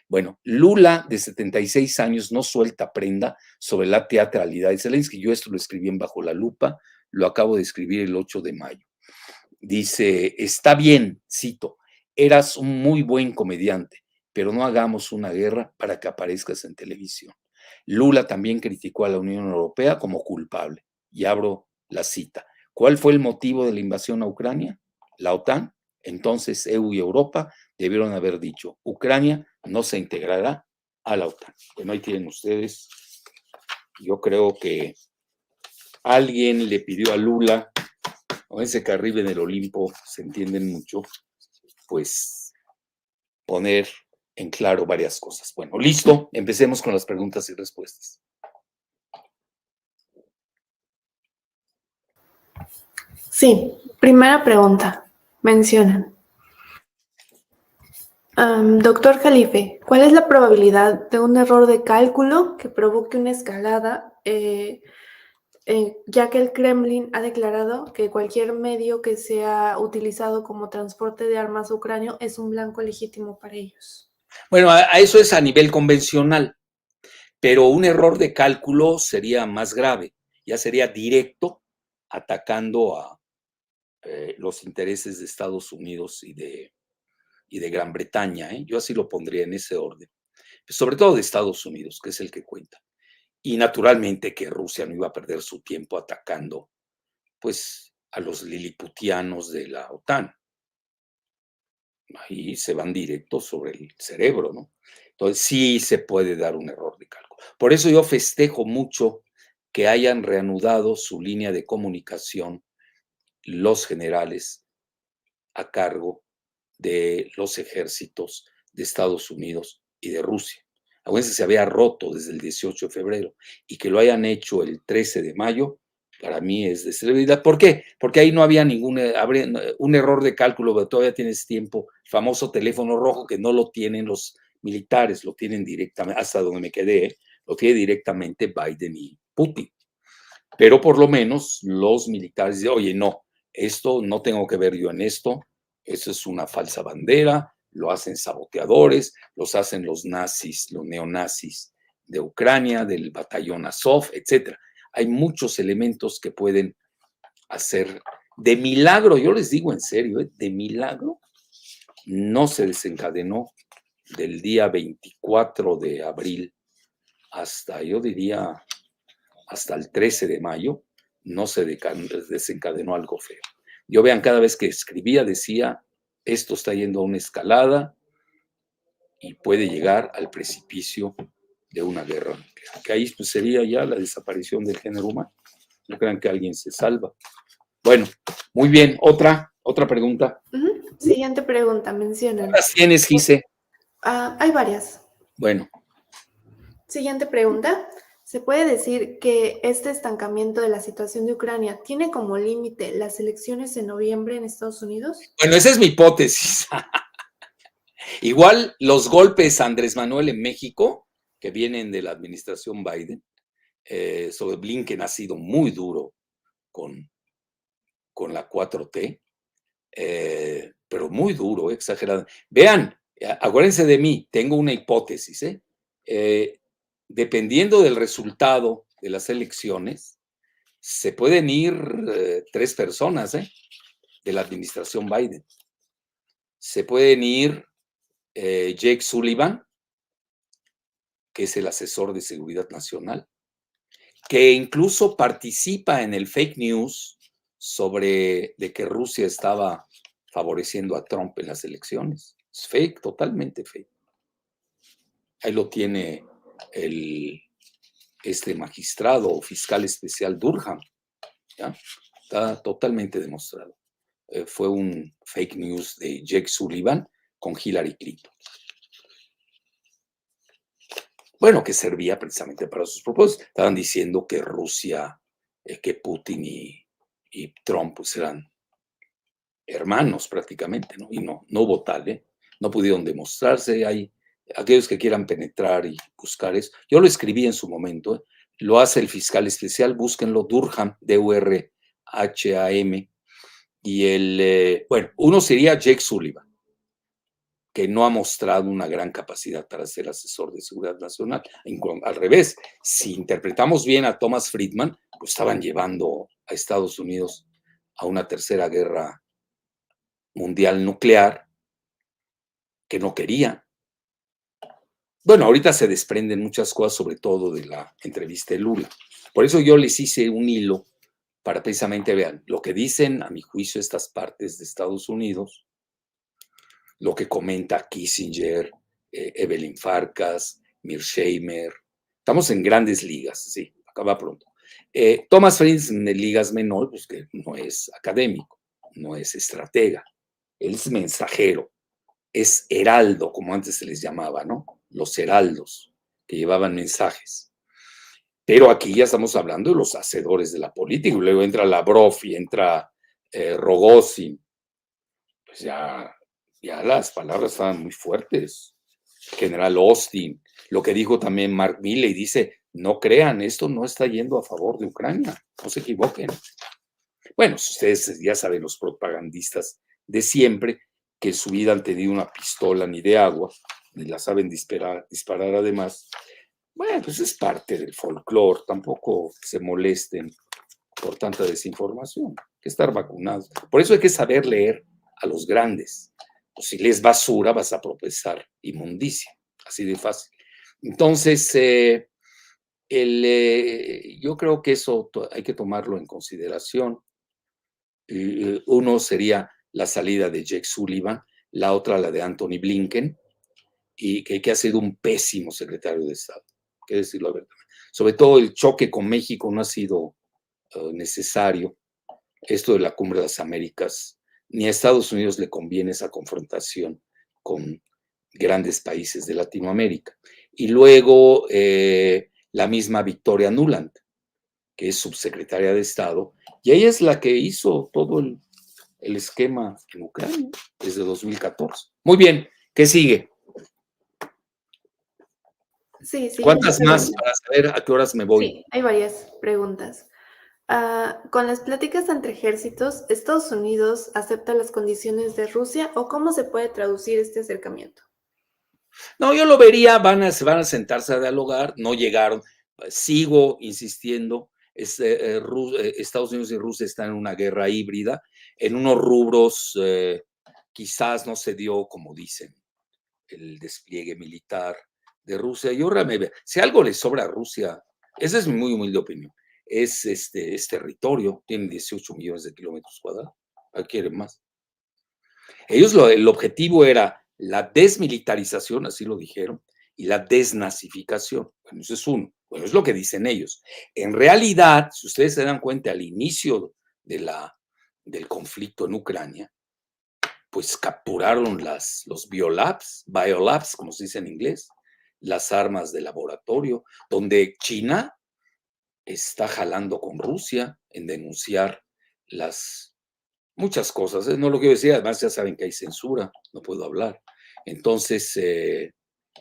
Bueno, Lula, de 76 años, no suelta prenda sobre la teatralidad de Zelensky. Yo esto lo escribí en Bajo la Lupa, lo acabo de escribir el 8 de mayo. Dice, está bien, cito, eras un muy buen comediante, pero no hagamos una guerra para que aparezcas en televisión. Lula también criticó a la Unión Europea como culpable. Y abro la cita. ¿Cuál fue el motivo de la invasión a Ucrania? La OTAN. Entonces EU y Europa debieron haber dicho, Ucrania no se integrará a la OTAN. Bueno, ahí tienen ustedes. Yo creo que alguien le pidió a Lula, con ese que arriba en el Olimpo se entienden mucho, pues poner en claro varias cosas. Bueno, listo, empecemos con las preguntas y respuestas. Sí, primera pregunta. Mencionan. Doctor Jalife, ¿cuál es la probabilidad de un error de cálculo que provoque una escalada, ya que el Kremlin ha declarado que cualquier medio que sea utilizado como transporte de armas ucranio es un blanco legítimo para ellos? Bueno, a eso es a nivel convencional, pero un error de cálculo sería más grave, ya sería directo atacando a los intereses de Estados Unidos y de Gran Bretaña, ¿eh? Yo así lo pondría en ese orden, sobre todo de Estados Unidos, que es el que cuenta. Y naturalmente que Rusia no iba a perder su tiempo atacando, pues, a los liliputianos de la OTAN. ahí se van directos sobre el cerebro, ¿no? Entonces sí se puede dar un error de cálculo. Por eso yo festejo mucho que hayan reanudado su línea de comunicación los generales a cargo de los ejércitos de Estados Unidos y de Rusia. Acuérdense, se había roto desde el 18 de febrero y que lo hayan hecho el 13 de mayo, para mí es de celebridad. ¿Por qué? Porque ahí no había un error de cálculo, pero todavía tienes tiempo, famoso teléfono rojo que no lo tienen los militares, lo tienen directamente, hasta donde me quedé, lo tiene directamente Biden y Putin. Pero por lo menos los militares dicen, oye, no, esto no tengo que ver yo en esto es una falsa bandera, lo hacen saboteadores, los hacen los nazis, los neonazis de Ucrania, del batallón Azov, etcétera. Hay muchos elementos que pueden hacer de milagro, yo les digo en serio, de milagro, no se desencadenó del día 24 de abril hasta, yo diría, hasta el 13 de mayo, no se desencadenó algo feo. Yo vean, cada vez que escribía decía, esto está yendo a una escalada y puede llegar al precipicio de una guerra nuclear, que ahí pues, sería ya la desaparición del género humano. No crean que alguien se salva. Bueno, muy bien. Otra pregunta. Siguiente pregunta, mencionan. ¿Las tienes, Gise? Hay varias. Bueno. Siguiente pregunta. ¿Se puede decir que este estancamiento de la situación de Ucrania tiene como límite las elecciones en noviembre en Estados Unidos? Bueno, esa es mi hipótesis. Igual los golpes a Andrés Manuel en México, que vienen de la administración Biden, sobre Blinken ha sido muy duro con la 4T, pero muy duro, exagerado. Vean, acuérdense de mí, tengo una hipótesis, dependiendo del resultado de las elecciones, se pueden ir 3 personas de la administración Biden. Se pueden ir Jake Sullivan, que es el asesor de seguridad nacional, que incluso participa en el fake news sobre de que Rusia estaba favoreciendo a Trump en las elecciones. Es fake, totalmente fake. Ahí lo tiene este magistrado o fiscal especial Durham. ¿Ya? Está totalmente demostrado. Fue un fake news de Jake Sullivan con Hillary Clinton. Bueno, que servía precisamente para sus propósitos. Estaban diciendo que Rusia, que Putin y Trump pues eran hermanos prácticamente, ¿no? Y no hubo tal, no pudieron demostrarse. Hay aquellos que quieran penetrar y buscar eso. Yo lo escribí en su momento, lo hace el fiscal especial, búsquenlo, Durham, D-U-R-H-A-M, y bueno, uno sería Jake Sullivan, que no ha mostrado una gran capacidad para ser asesor de seguridad nacional. Al revés, si interpretamos bien a Thomas Friedman, pues estaban llevando a Estados Unidos a una tercera guerra mundial nuclear que no quería. Bueno, ahorita se desprenden muchas cosas, sobre todo de la entrevista de Lula. Por eso yo les hice un hilo para precisamente vean lo que dicen, a mi juicio, estas partes de Estados Unidos, lo que comenta Kissinger, Evelyn Farkas, Mearsheimer. Estamos en grandes ligas, sí, acaba pronto. Thomas Friedman en ligas menores, pues que no es académico, no es estratega, él es mensajero, es heraldo, como antes se les llamaba, ¿no? Los heraldos que llevaban mensajes. Pero aquí ya estamos hablando de los hacedores de la política, y luego entra Lavrov y entra Rogozin, pues ya las palabras estaban muy fuertes. General Austin, lo que dijo también Mark Milley, dice, no crean, esto no está yendo a favor de Ucrania, no se equivoquen. Bueno, ustedes ya saben, los propagandistas de siempre, que en su vida han tenido una pistola ni de agua, ni la saben disparar además. Bueno, pues es parte del folclore, tampoco se molesten por tanta desinformación, hay que estar vacunados. Por eso hay que saber leer a los grandes. Pues si lees basura, vas a propesar inmundicia, así de fácil. Entonces, yo creo que eso hay que tomarlo en consideración. Uno sería la salida de Jake Sullivan, la otra la de Anthony Blinken, y que ha sido un pésimo secretario de Estado, hay que decirlo abiertamente. Sobre todo el choque con México no ha sido necesario. Esto de la Cumbre de las Américas, ni a Estados Unidos le conviene esa confrontación con grandes países de Latinoamérica. Y luego la misma Victoria Nuland, que es subsecretaria de Estado, y ella es la que hizo todo el esquema en Ucrania desde 2014. Muy bien, ¿qué sigue? Sí, siguiente ¿Cuántas más pregunta. para saber a qué horas me voy? Sí, hay varias preguntas. Con las pláticas entre ejércitos, ¿Estados Unidos acepta las condiciones de Rusia o cómo se puede traducir este acercamiento? No, yo lo vería, se van a sentarse a dialogar, no llegaron. Sigo insistiendo, Estados Unidos y Rusia están en una guerra híbrida, en unos rubros quizás no se dio, como dicen, el despliegue militar de Rusia. Yo realmente, si algo le sobra a Rusia, esa es mi muy humilde opinión, es territorio, tienen 18 millones de kilómetros cuadrados, quieren más. Ellos el objetivo era la desmilitarización, así lo dijeron, y la desnazificación. Bueno, eso es uno. Bueno, es lo que dicen ellos. En realidad, si ustedes se dan cuenta, al inicio del conflicto en Ucrania, pues capturaron los biolabs, como se dice en inglés, las armas de laboratorio, donde China está jalando con Rusia en denunciar muchas cosas, no lo quiero decir, además ya saben que hay censura, no puedo hablar. Entonces,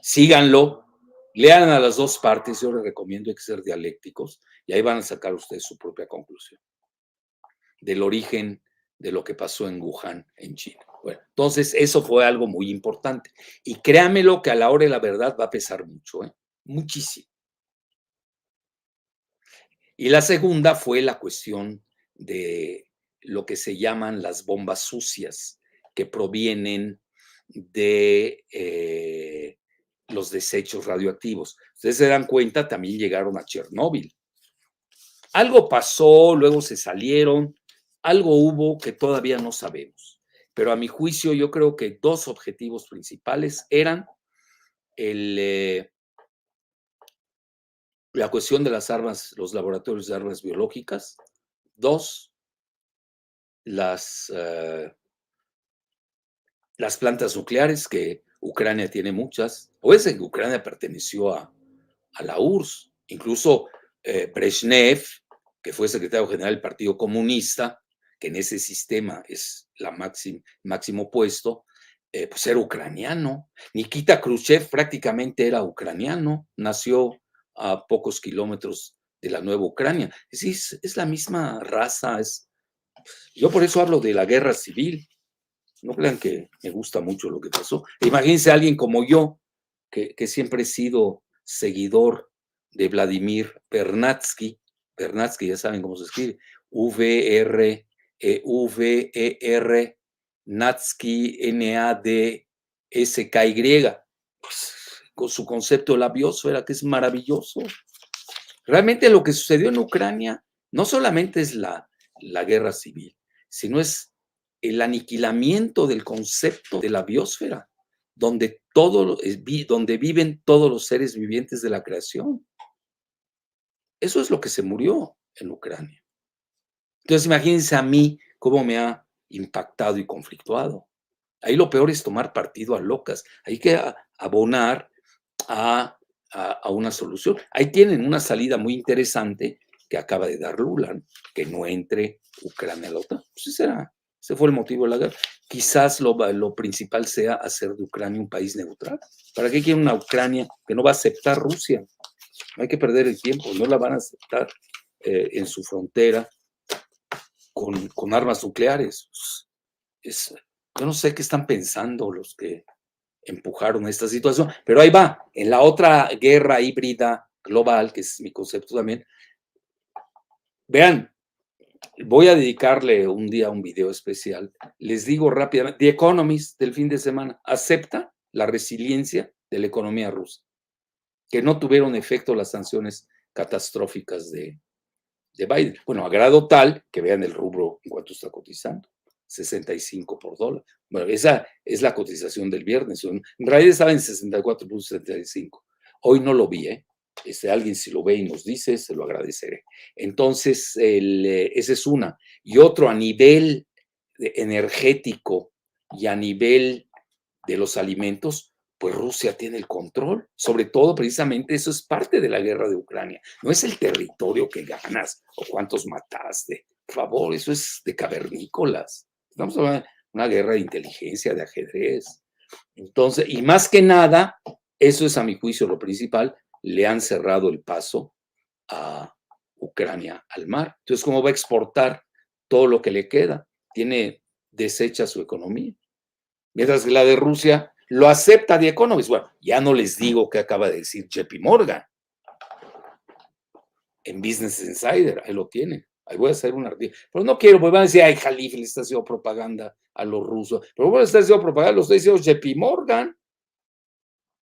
síganlo, lean a las dos partes, yo les recomiendo, hay que ser dialécticos, y ahí van a sacar ustedes su propia conclusión del origen de lo que pasó en Wuhan, en China. Bueno, entonces eso fue algo muy importante. Y créanmelo que a la hora de la verdad va a pesar mucho, muchísimo. Y la segunda fue la cuestión de lo que se llaman las bombas sucias, que provienen de los desechos radioactivos. Ustedes se dan cuenta, también llegaron a Chernóbil. Algo pasó, luego se salieron, algo hubo que todavía no sabemos. Pero a mi juicio, yo creo que dos objetivos principales eran la cuestión de las armas, los laboratorios de armas biológicas. Dos, las plantas nucleares, que Ucrania tiene muchas. O es que Ucrania perteneció a la URSS. Incluso Brezhnev, que fue secretario general del Partido Comunista, que en ese sistema es la máximo puesto, pues era ucraniano. Nikita Khrushchev prácticamente era ucraniano, nació a pocos kilómetros de la nueva Ucrania. Es la misma raza. Yo por eso hablo de la guerra civil. No crean que me gusta mucho lo que pasó. Imagínense a alguien como yo, que siempre he sido seguidor de Vladimir Vernadsky. Vernadsky, ya saben cómo se escribe. V-R, Nadsky, N-A-D-S-K-Y. Pues, con su concepto de la biosfera, que es maravilloso. Realmente lo que sucedió en Ucrania no solamente es la guerra civil, sino es el aniquilamiento del concepto de la biosfera, donde viven todos los seres vivientes de la creación. Eso es lo que se murió en Ucrania. Entonces, imagínense a mí cómo me ha impactado y conflictuado. Ahí lo peor es tomar partido a locas. Hay que abonar a una solución. Ahí tienen una salida muy interesante que acaba de dar Lula, ¿no? Que no entre Ucrania a la OTAN. Pues ese fue el motivo de la guerra. Quizás lo principal sea hacer de Ucrania un país neutral. ¿Para qué quieren una Ucrania que no va a aceptar Rusia? No hay que perder el tiempo, no la van a aceptar en su frontera con armas nucleares. Yo no sé qué están pensando los que empujaron esta situación, pero ahí va, en la otra guerra híbrida global, que es mi concepto también. Vean, voy a dedicarle un día un video especial. Les digo rápidamente, The Economist del fin de semana acepta la resiliencia de la economía rusa, que no tuvieron efecto las sanciones catastróficas de Biden. Bueno, a grado tal que vean el rubro en cuanto está cotizando. 65 por dólar. Bueno, esa es la cotización del viernes. En realidad estaba en 64.75. Hoy no lo vi, ¿eh? Alguien si lo ve y nos dice, se lo agradeceré. Entonces, esa es una. Y otro, a nivel energético y a nivel de los alimentos, pues Rusia tiene el control. Sobre todo, precisamente, eso es parte de la guerra de Ucrania. No es el territorio que ganas o cuántos mataste. Por favor, eso es de cavernícolas. Estamos hablando de una guerra de inteligencia, de ajedrez. Entonces, y más que nada, eso es a mi juicio lo principal, le han cerrado el paso a Ucrania al mar. Entonces, ¿cómo va a exportar todo lo que le queda? Tiene deshecha su economía. Mientras que la de Rusia lo acepta The Economist. Bueno, ya no les digo qué acaba de decir JP Morgan en Business Insider, ahí lo tienen. Ahí voy a hacer un artículo. Pero no quiero, porque van a decir, ay, Jalif le está haciendo propaganda a los rusos. Pero bueno, está haciendo propaganda, lo está diciendo JP Morgan.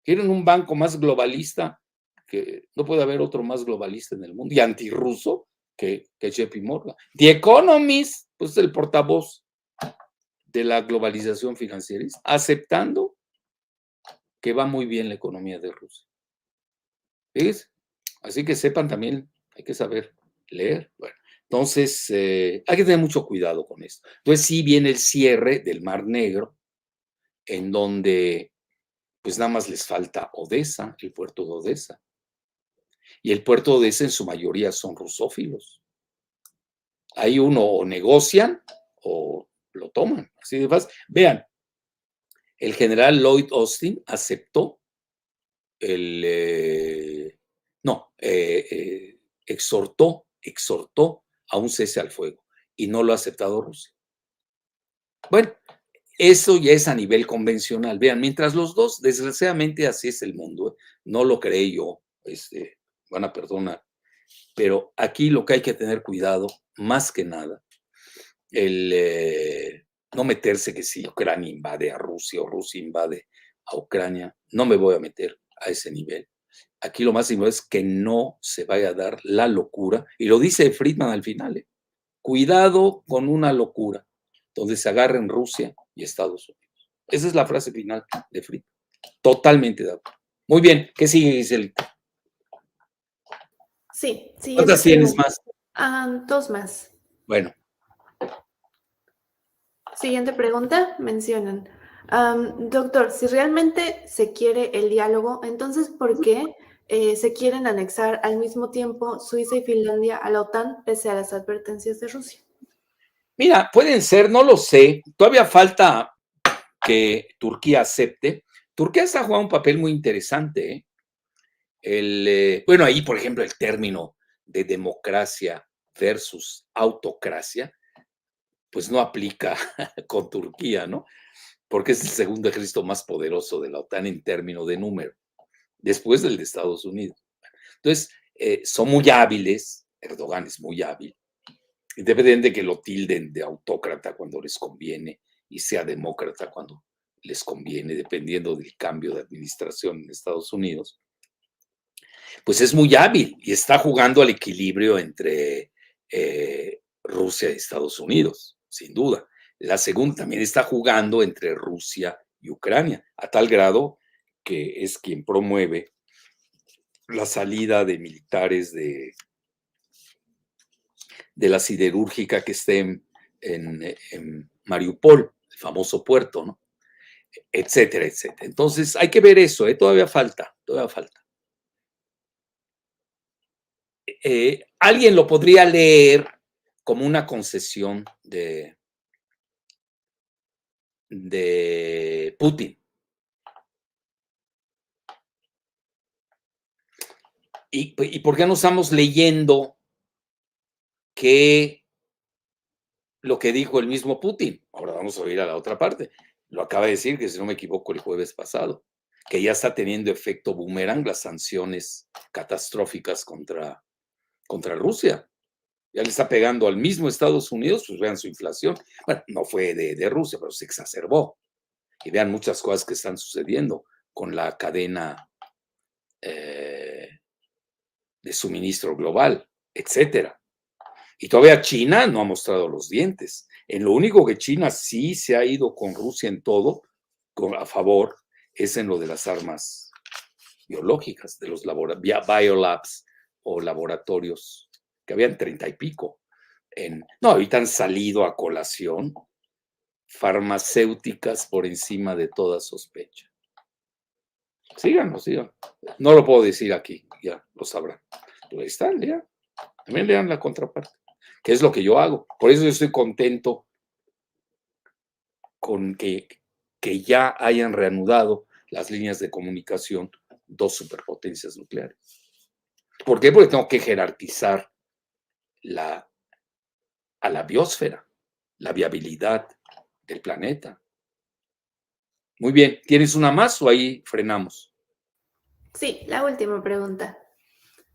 Quieren un banco más globalista, que no puede haber otro más globalista en el mundo, y antirruso que JP Morgan. The Economist, pues es el portavoz de la globalización financiera, aceptando que va muy bien la economía de Rusia. ¿Ves? Así que sepan también, hay que saber leer. Bueno, entonces, hay que tener mucho cuidado con esto. Entonces, sí viene el cierre del Mar Negro, en donde pues nada más les falta Odessa, el puerto de Odessa. Y el puerto de Odessa en su mayoría son rusófilos. Ahí uno o negocian o lo toman. Así de fácil. Vean, el general Lloyd Austin aceptó exhortó a un cese al fuego y no lo ha aceptado Rusia. Bueno, eso ya es a nivel convencional. Vean, mientras los dos, desgraciadamente así es el mundo, no lo creé yo, van a perdonar, pero aquí lo que hay que tener cuidado, más que nada, no meterse que si Ucrania invade a Rusia o Rusia invade a Ucrania, no me voy a meter a ese nivel. Aquí lo más importante es que no se vaya a dar la locura, y lo dice Friedman al final, cuidado con una locura, donde se agarren Rusia y Estados Unidos. Esa es la frase final de Friedman. Totalmente de acuerdo. Muy bien, ¿qué sigue, Giselita? Sí, siguiente ¿Cuántas tienes pregunta. más? Dos más. Bueno. Siguiente pregunta, mencionan. Doctor, si realmente se quiere el diálogo, entonces, ¿por qué se quieren anexar al mismo tiempo Suiza y Finlandia a la OTAN pese a las advertencias de Rusia? Mira, pueden ser, no lo sé. Todavía falta que Turquía acepte. Turquía está jugando un papel muy interesante, ¿eh? Bueno, ahí, por ejemplo, el término de democracia versus autocracia, pues no aplica con Turquía, ¿no? Porque es el segundo ejército más poderoso de la OTAN en términos de número, después del de Estados Unidos. Entonces, son muy hábiles, Erdogan es muy hábil, independiente de que lo tilden de autócrata cuando les conviene y sea demócrata cuando les conviene, dependiendo del cambio de administración en Estados Unidos, pues es muy hábil y está jugando al equilibrio entre Rusia y Estados Unidos, sin duda. La segunda también está jugando entre Rusia y Ucrania, a tal grado que es quien promueve la salida de militares de la siderúrgica que esté en Mariupol, el famoso puerto, ¿no? Etcétera, etcétera. Entonces hay que ver eso, todavía falta, todavía falta. Alguien lo podría leer como una concesión de Putin. ¿Y por qué no estamos leyendo lo que dijo el mismo Putin? Ahora vamos a oír a la otra parte. Lo acaba de decir, que si no me equivoco, el jueves pasado, que ya está teniendo efecto boomerang las sanciones catastróficas contra Rusia. Ya le está pegando al mismo Estados Unidos, pues vean su inflación. Bueno, no fue de Rusia, pero se exacerbó. Y vean muchas cosas que están sucediendo con la cadena de suministro global, etcétera. Y todavía China no ha mostrado los dientes. En lo único que China sí se ha ido con Rusia en todo, a favor, es en lo de las armas biológicas, de los biolabs o laboratorios, que habían 30 y pico. No, ahorita han salido a colación farmacéuticas por encima de toda sospecha. Síganlo. No lo puedo decir aquí, ya lo sabrán. Pero ahí está, lean. También lean la contraparte, que es lo que yo hago. Por eso yo estoy contento con que ya hayan reanudado las líneas de comunicación dos superpotencias nucleares. ¿Por qué? Porque tengo que jerarquizar a la biosfera, la viabilidad del planeta. Muy bien, ¿tienes una más o ahí frenamos? Sí, la última pregunta.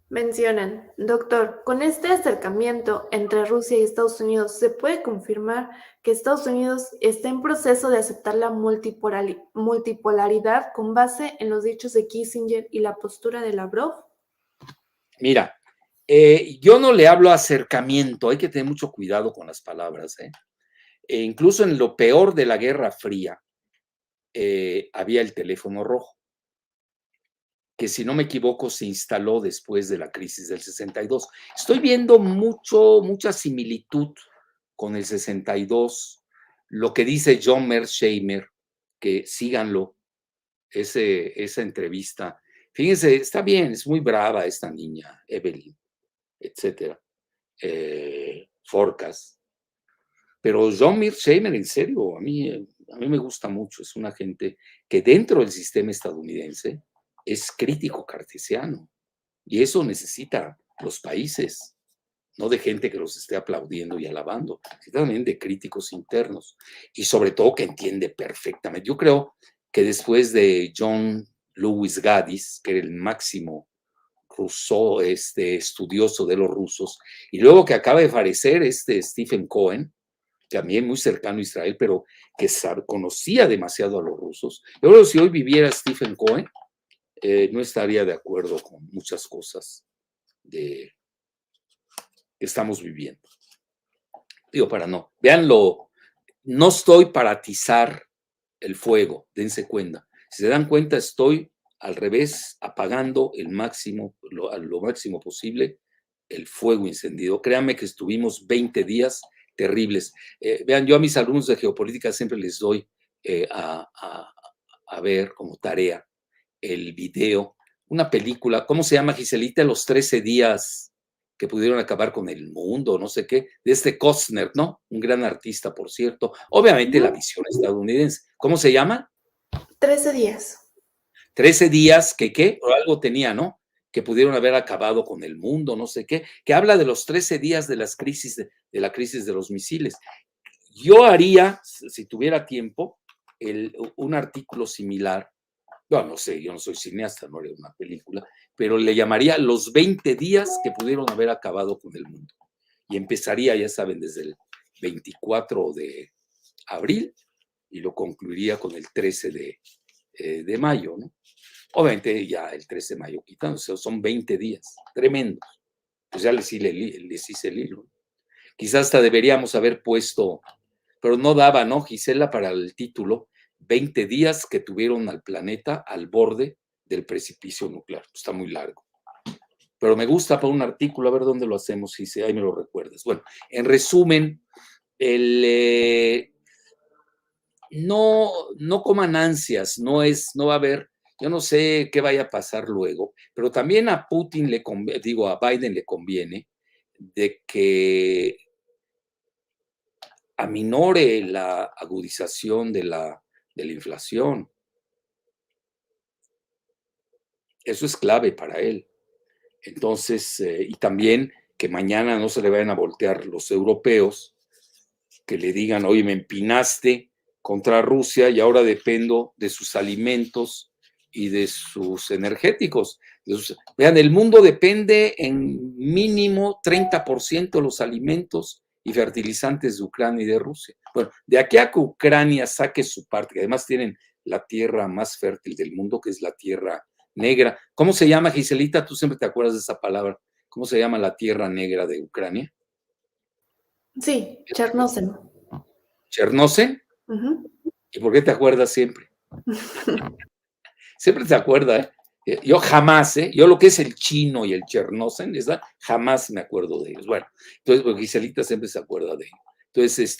Mencionan, doctor, con este acercamiento entre Rusia y Estados Unidos, ¿se puede confirmar que Estados Unidos está en proceso de aceptar la multipolaridad con base en los dichos de Kissinger y la postura de Lavrov? Mira, yo no le hablo acercamiento, hay que tener mucho cuidado con las palabras. Incluso en lo peor de la Guerra Fría, había el teléfono rojo, que si no me equivoco se instaló después de la crisis del 62. Estoy viendo mucha similitud con el 62, lo que dice John Mearsheimer, que síganlo, esa entrevista. Fíjense, está bien, es muy brava esta niña, Evelyn, etcétera, Forcas. Pero John Mearsheimer, en serio, a mí me gusta mucho, es una gente que dentro del sistema estadounidense es crítico cartesiano, y eso necesita los países, no de gente que los esté aplaudiendo y alabando, sino también de críticos internos, y sobre todo que entiende perfectamente. Yo creo que después de John Lewis Gaddis, que era el máximo ruso, estudioso de los rusos, y luego que acaba de fallecer Stephen Cohen, también muy cercano a Israel, pero que conocía demasiado a los rusos. Yo creo que si hoy viviera Stephen Cohen, no estaría de acuerdo con muchas cosas que estamos viviendo. Digo, véanlo, no estoy para atizar el fuego, dense cuenta. Si se dan cuenta, estoy al revés, apagando lo máximo posible el fuego encendido. Créanme que estuvimos 20 días terribles. Vean, yo a mis alumnos de geopolítica siempre les doy a ver como tarea el video, una película, ¿cómo se llama, Giselita? Los 13 días que pudieron acabar con el mundo, no sé qué, de Costner, ¿no? Un gran artista, por cierto. Obviamente la visión estadounidense. ¿Cómo se llama? 13 días. 13 días que o algo tenía, ¿no? Que pudieron haber acabado con el mundo, no sé qué, que habla de los 13 días de las crisis, de la crisis de los misiles. Yo haría, si tuviera tiempo, un artículo similar. No sé, yo no soy cineasta, no haré una película, pero le llamaría Los 20 días que pudieron haber acabado con el mundo. Y empezaría, ya saben, desde el 24 de abril y lo concluiría con el 13 de mayo, ¿no? Obviamente ya el 13 de mayo quitándose, son 20 días, tremendos. Pues ya les hice el hilo. Quizás hasta deberíamos haber puesto, pero no daba, ¿no, Gisela, para el título? 20 días que tuvieron al planeta al borde del precipicio nuclear. Está muy largo. Pero me gusta para un artículo, a ver dónde lo hacemos, si ahí me lo recuerdas. Bueno, en resumen, no coman ansias, no va a haber, yo no sé qué vaya a pasar luego, pero también a Putin a Biden le conviene de que aminore la agudización de la inflación. Eso es clave para él. Entonces, y también que mañana no se le vayan a voltear los europeos, que le digan, oye, me empinaste contra Rusia y ahora dependo de sus alimentos y de sus energéticos. Vean, el mundo depende en mínimo 30% de los alimentos y fertilizantes de Ucrania y de Rusia. Bueno, de aquí a que Ucrania saque su parte, que además tienen la tierra más fértil del mundo, que es la tierra negra. ¿Cómo se llama, Giselita? Tú siempre te acuerdas de esa palabra. ¿Cómo se llama la tierra negra de Ucrania? Sí, Chernóbil. Chernosen. Ujú. ¿Y por qué te acuerdas siempre? Siempre te acuerdas, ¿eh? Yo jamás, ¿eh? Yo lo que es el chino y el Chernosen, ¿verdad? Jamás me acuerdo de ellos. Bueno, entonces, porque Giselita siempre se acuerda de ellos. Entonces,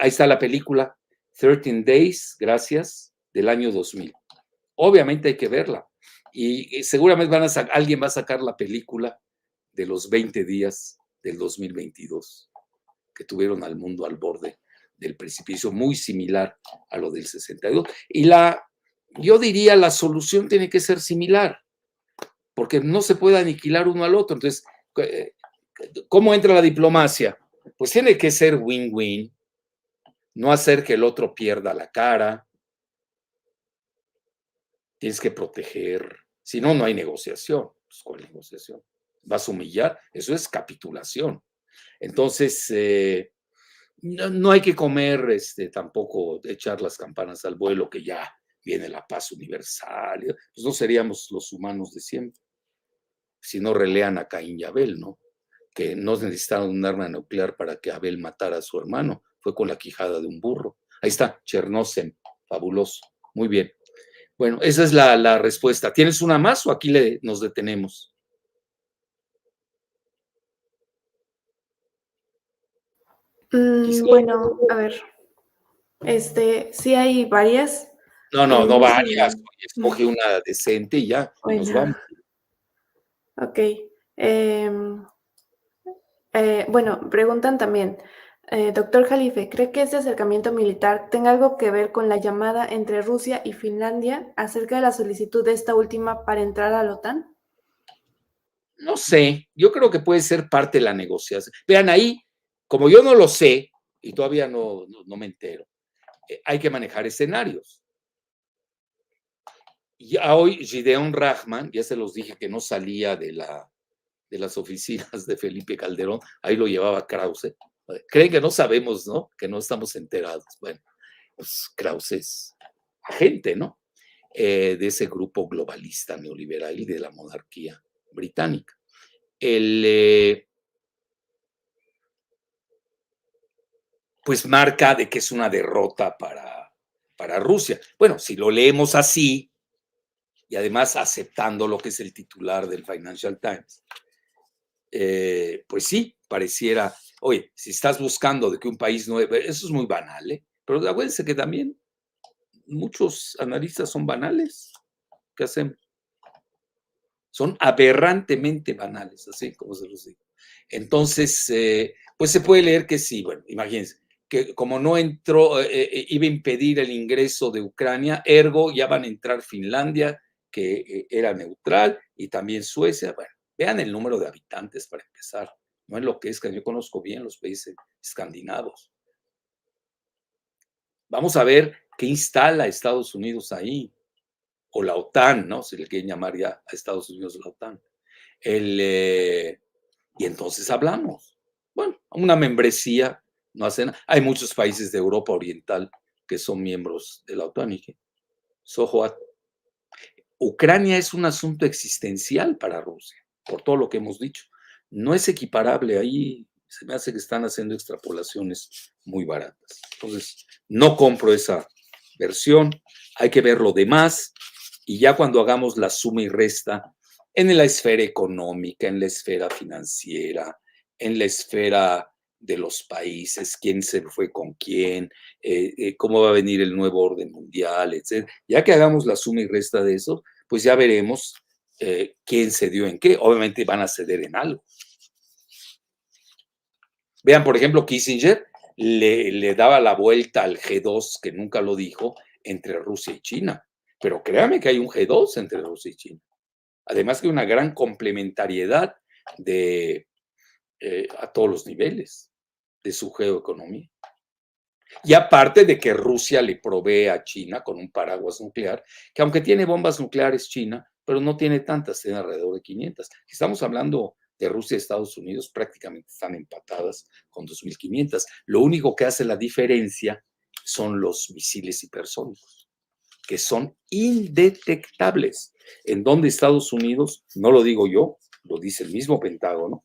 ahí está la película, 13 Days, gracias, del año 2000. Obviamente hay que verla. Y seguramente alguien va a sacar la película de los 20 días del 2022, que tuvieron al mundo al borde del precipicio, muy similar a lo del 62. Yo diría, la solución tiene que ser similar, porque no se puede aniquilar uno al otro. Entonces, ¿cómo entra la diplomacia? Pues tiene que ser win-win, no hacer que el otro pierda la cara, tienes que proteger, si no, no hay negociación. Pues, ¿cuál negociación? ¿Vas a humillar? Eso es capitulación. Entonces, no hay que comer, tampoco echar las campanas al vuelo, que ya viene la paz universal. Pues no seríamos los humanos de siempre. Si no relean a Caín y Abel, ¿no? Que no necesitaron un arma nuclear para que Abel matara a su hermano. Fue con la quijada de un burro. Ahí está, Chernosen, fabuloso. Muy bien. Bueno, esa es la respuesta. ¿Tienes una más o aquí nos detenemos? Bueno, a ver. Sí hay varias. No varias. Escoge una decente y ya, y nos Bueno, vamos. ok. Bueno, preguntan también, doctor Jalife, ¿cree que este acercamiento militar tenga algo que ver con la llamada entre Rusia y Finlandia acerca de la solicitud de esta última para entrar a la OTAN? No sé, yo creo que puede ser parte de la negociación. Vean ahí, como yo no lo sé y todavía no me entero, hay que manejar escenarios. Ya hoy Gideon Rahman, ya se los dije que no salía de las oficinas de Felipe Calderón, ahí lo llevaba Krause. Creen que no sabemos, ¿no? Que no estamos enterados. Bueno, pues Krause es agente, ¿no? De ese grupo globalista neoliberal y de la monarquía británica. Pues marca de que es una derrota para Rusia. Bueno, si lo leemos así, y además aceptando lo que es el titular del Financial Times, pues sí, pareciera, oye, si estás buscando de que un país no, eso es muy banal, ¿eh? Pero acuérdense que también muchos analistas son banales. ¿Qué hacemos? Son aberrantemente banales, así como se los digo. Entonces, pues se puede leer que sí, bueno, imagínense, que como no entró, iba a impedir el ingreso de Ucrania, ergo ya van a entrar Finlandia, que era neutral, y también Suecia. Bueno, vean el número de habitantes para empezar. No es lo que es, que yo conozco bien los países escandinavos. Vamos a ver qué instala Estados Unidos ahí, o la OTAN, ¿no? Si le quieren llamar ya a Estados Unidos la OTAN. Y entonces hablamos. Bueno, una membresía no hace nada. Hay muchos países de Europa Oriental que son miembros de la OTAN. So what? Ucrania es un asunto existencial para Rusia, por todo lo que hemos dicho. No es equiparable ahí. Se me hace que están haciendo extrapolaciones muy baratas. Entonces, no compro esa versión. Hay que ver lo demás. Y ya cuando hagamos la suma y resta en la esfera económica, en la esfera financiera, en la esfera de los países, quién se fue con quién, cómo va a venir el nuevo orden mundial, etc. Ya que hagamos la suma y resta de eso, pues ya veremos quién cedió en qué. Obviamente van a ceder en algo. Vean, por ejemplo, Kissinger le daba la vuelta al G2, que nunca lo dijo, entre Rusia y China. Pero créame que hay un G2 entre Rusia y China. Además que hay una gran complementariedad a todos los niveles de su geoeconomía. Y aparte de que Rusia le provee a China con un paraguas nuclear, que aunque tiene bombas nucleares China, pero no tiene tantas, tiene alrededor de 500. Estamos hablando de Rusia y Estados Unidos, prácticamente están empatadas con 2.500. Lo único que hace la diferencia son los misiles hipersónicos, que son indetectables, en donde Estados Unidos, no lo digo yo, lo dice el mismo Pentágono,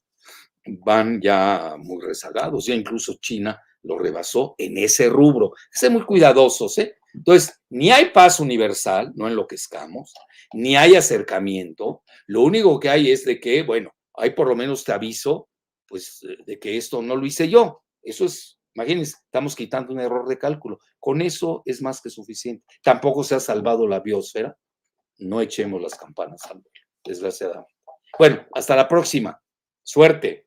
van ya muy rezagados, ya incluso China lo rebasó en ese rubro. Hay que ser muy cuidadosos, ¿eh? Entonces, ni hay paz universal, no enloquezcamos, ni hay acercamiento. Lo único que hay es de que, bueno, hay por lo menos te aviso, pues, de que esto no lo hice yo. Eso es, imagínense, estamos quitando un error de cálculo. Con eso es más que suficiente. Tampoco se ha salvado la biosfera. No echemos las campanas al vuelo, desgraciadamente. Bueno, hasta la próxima. Suerte.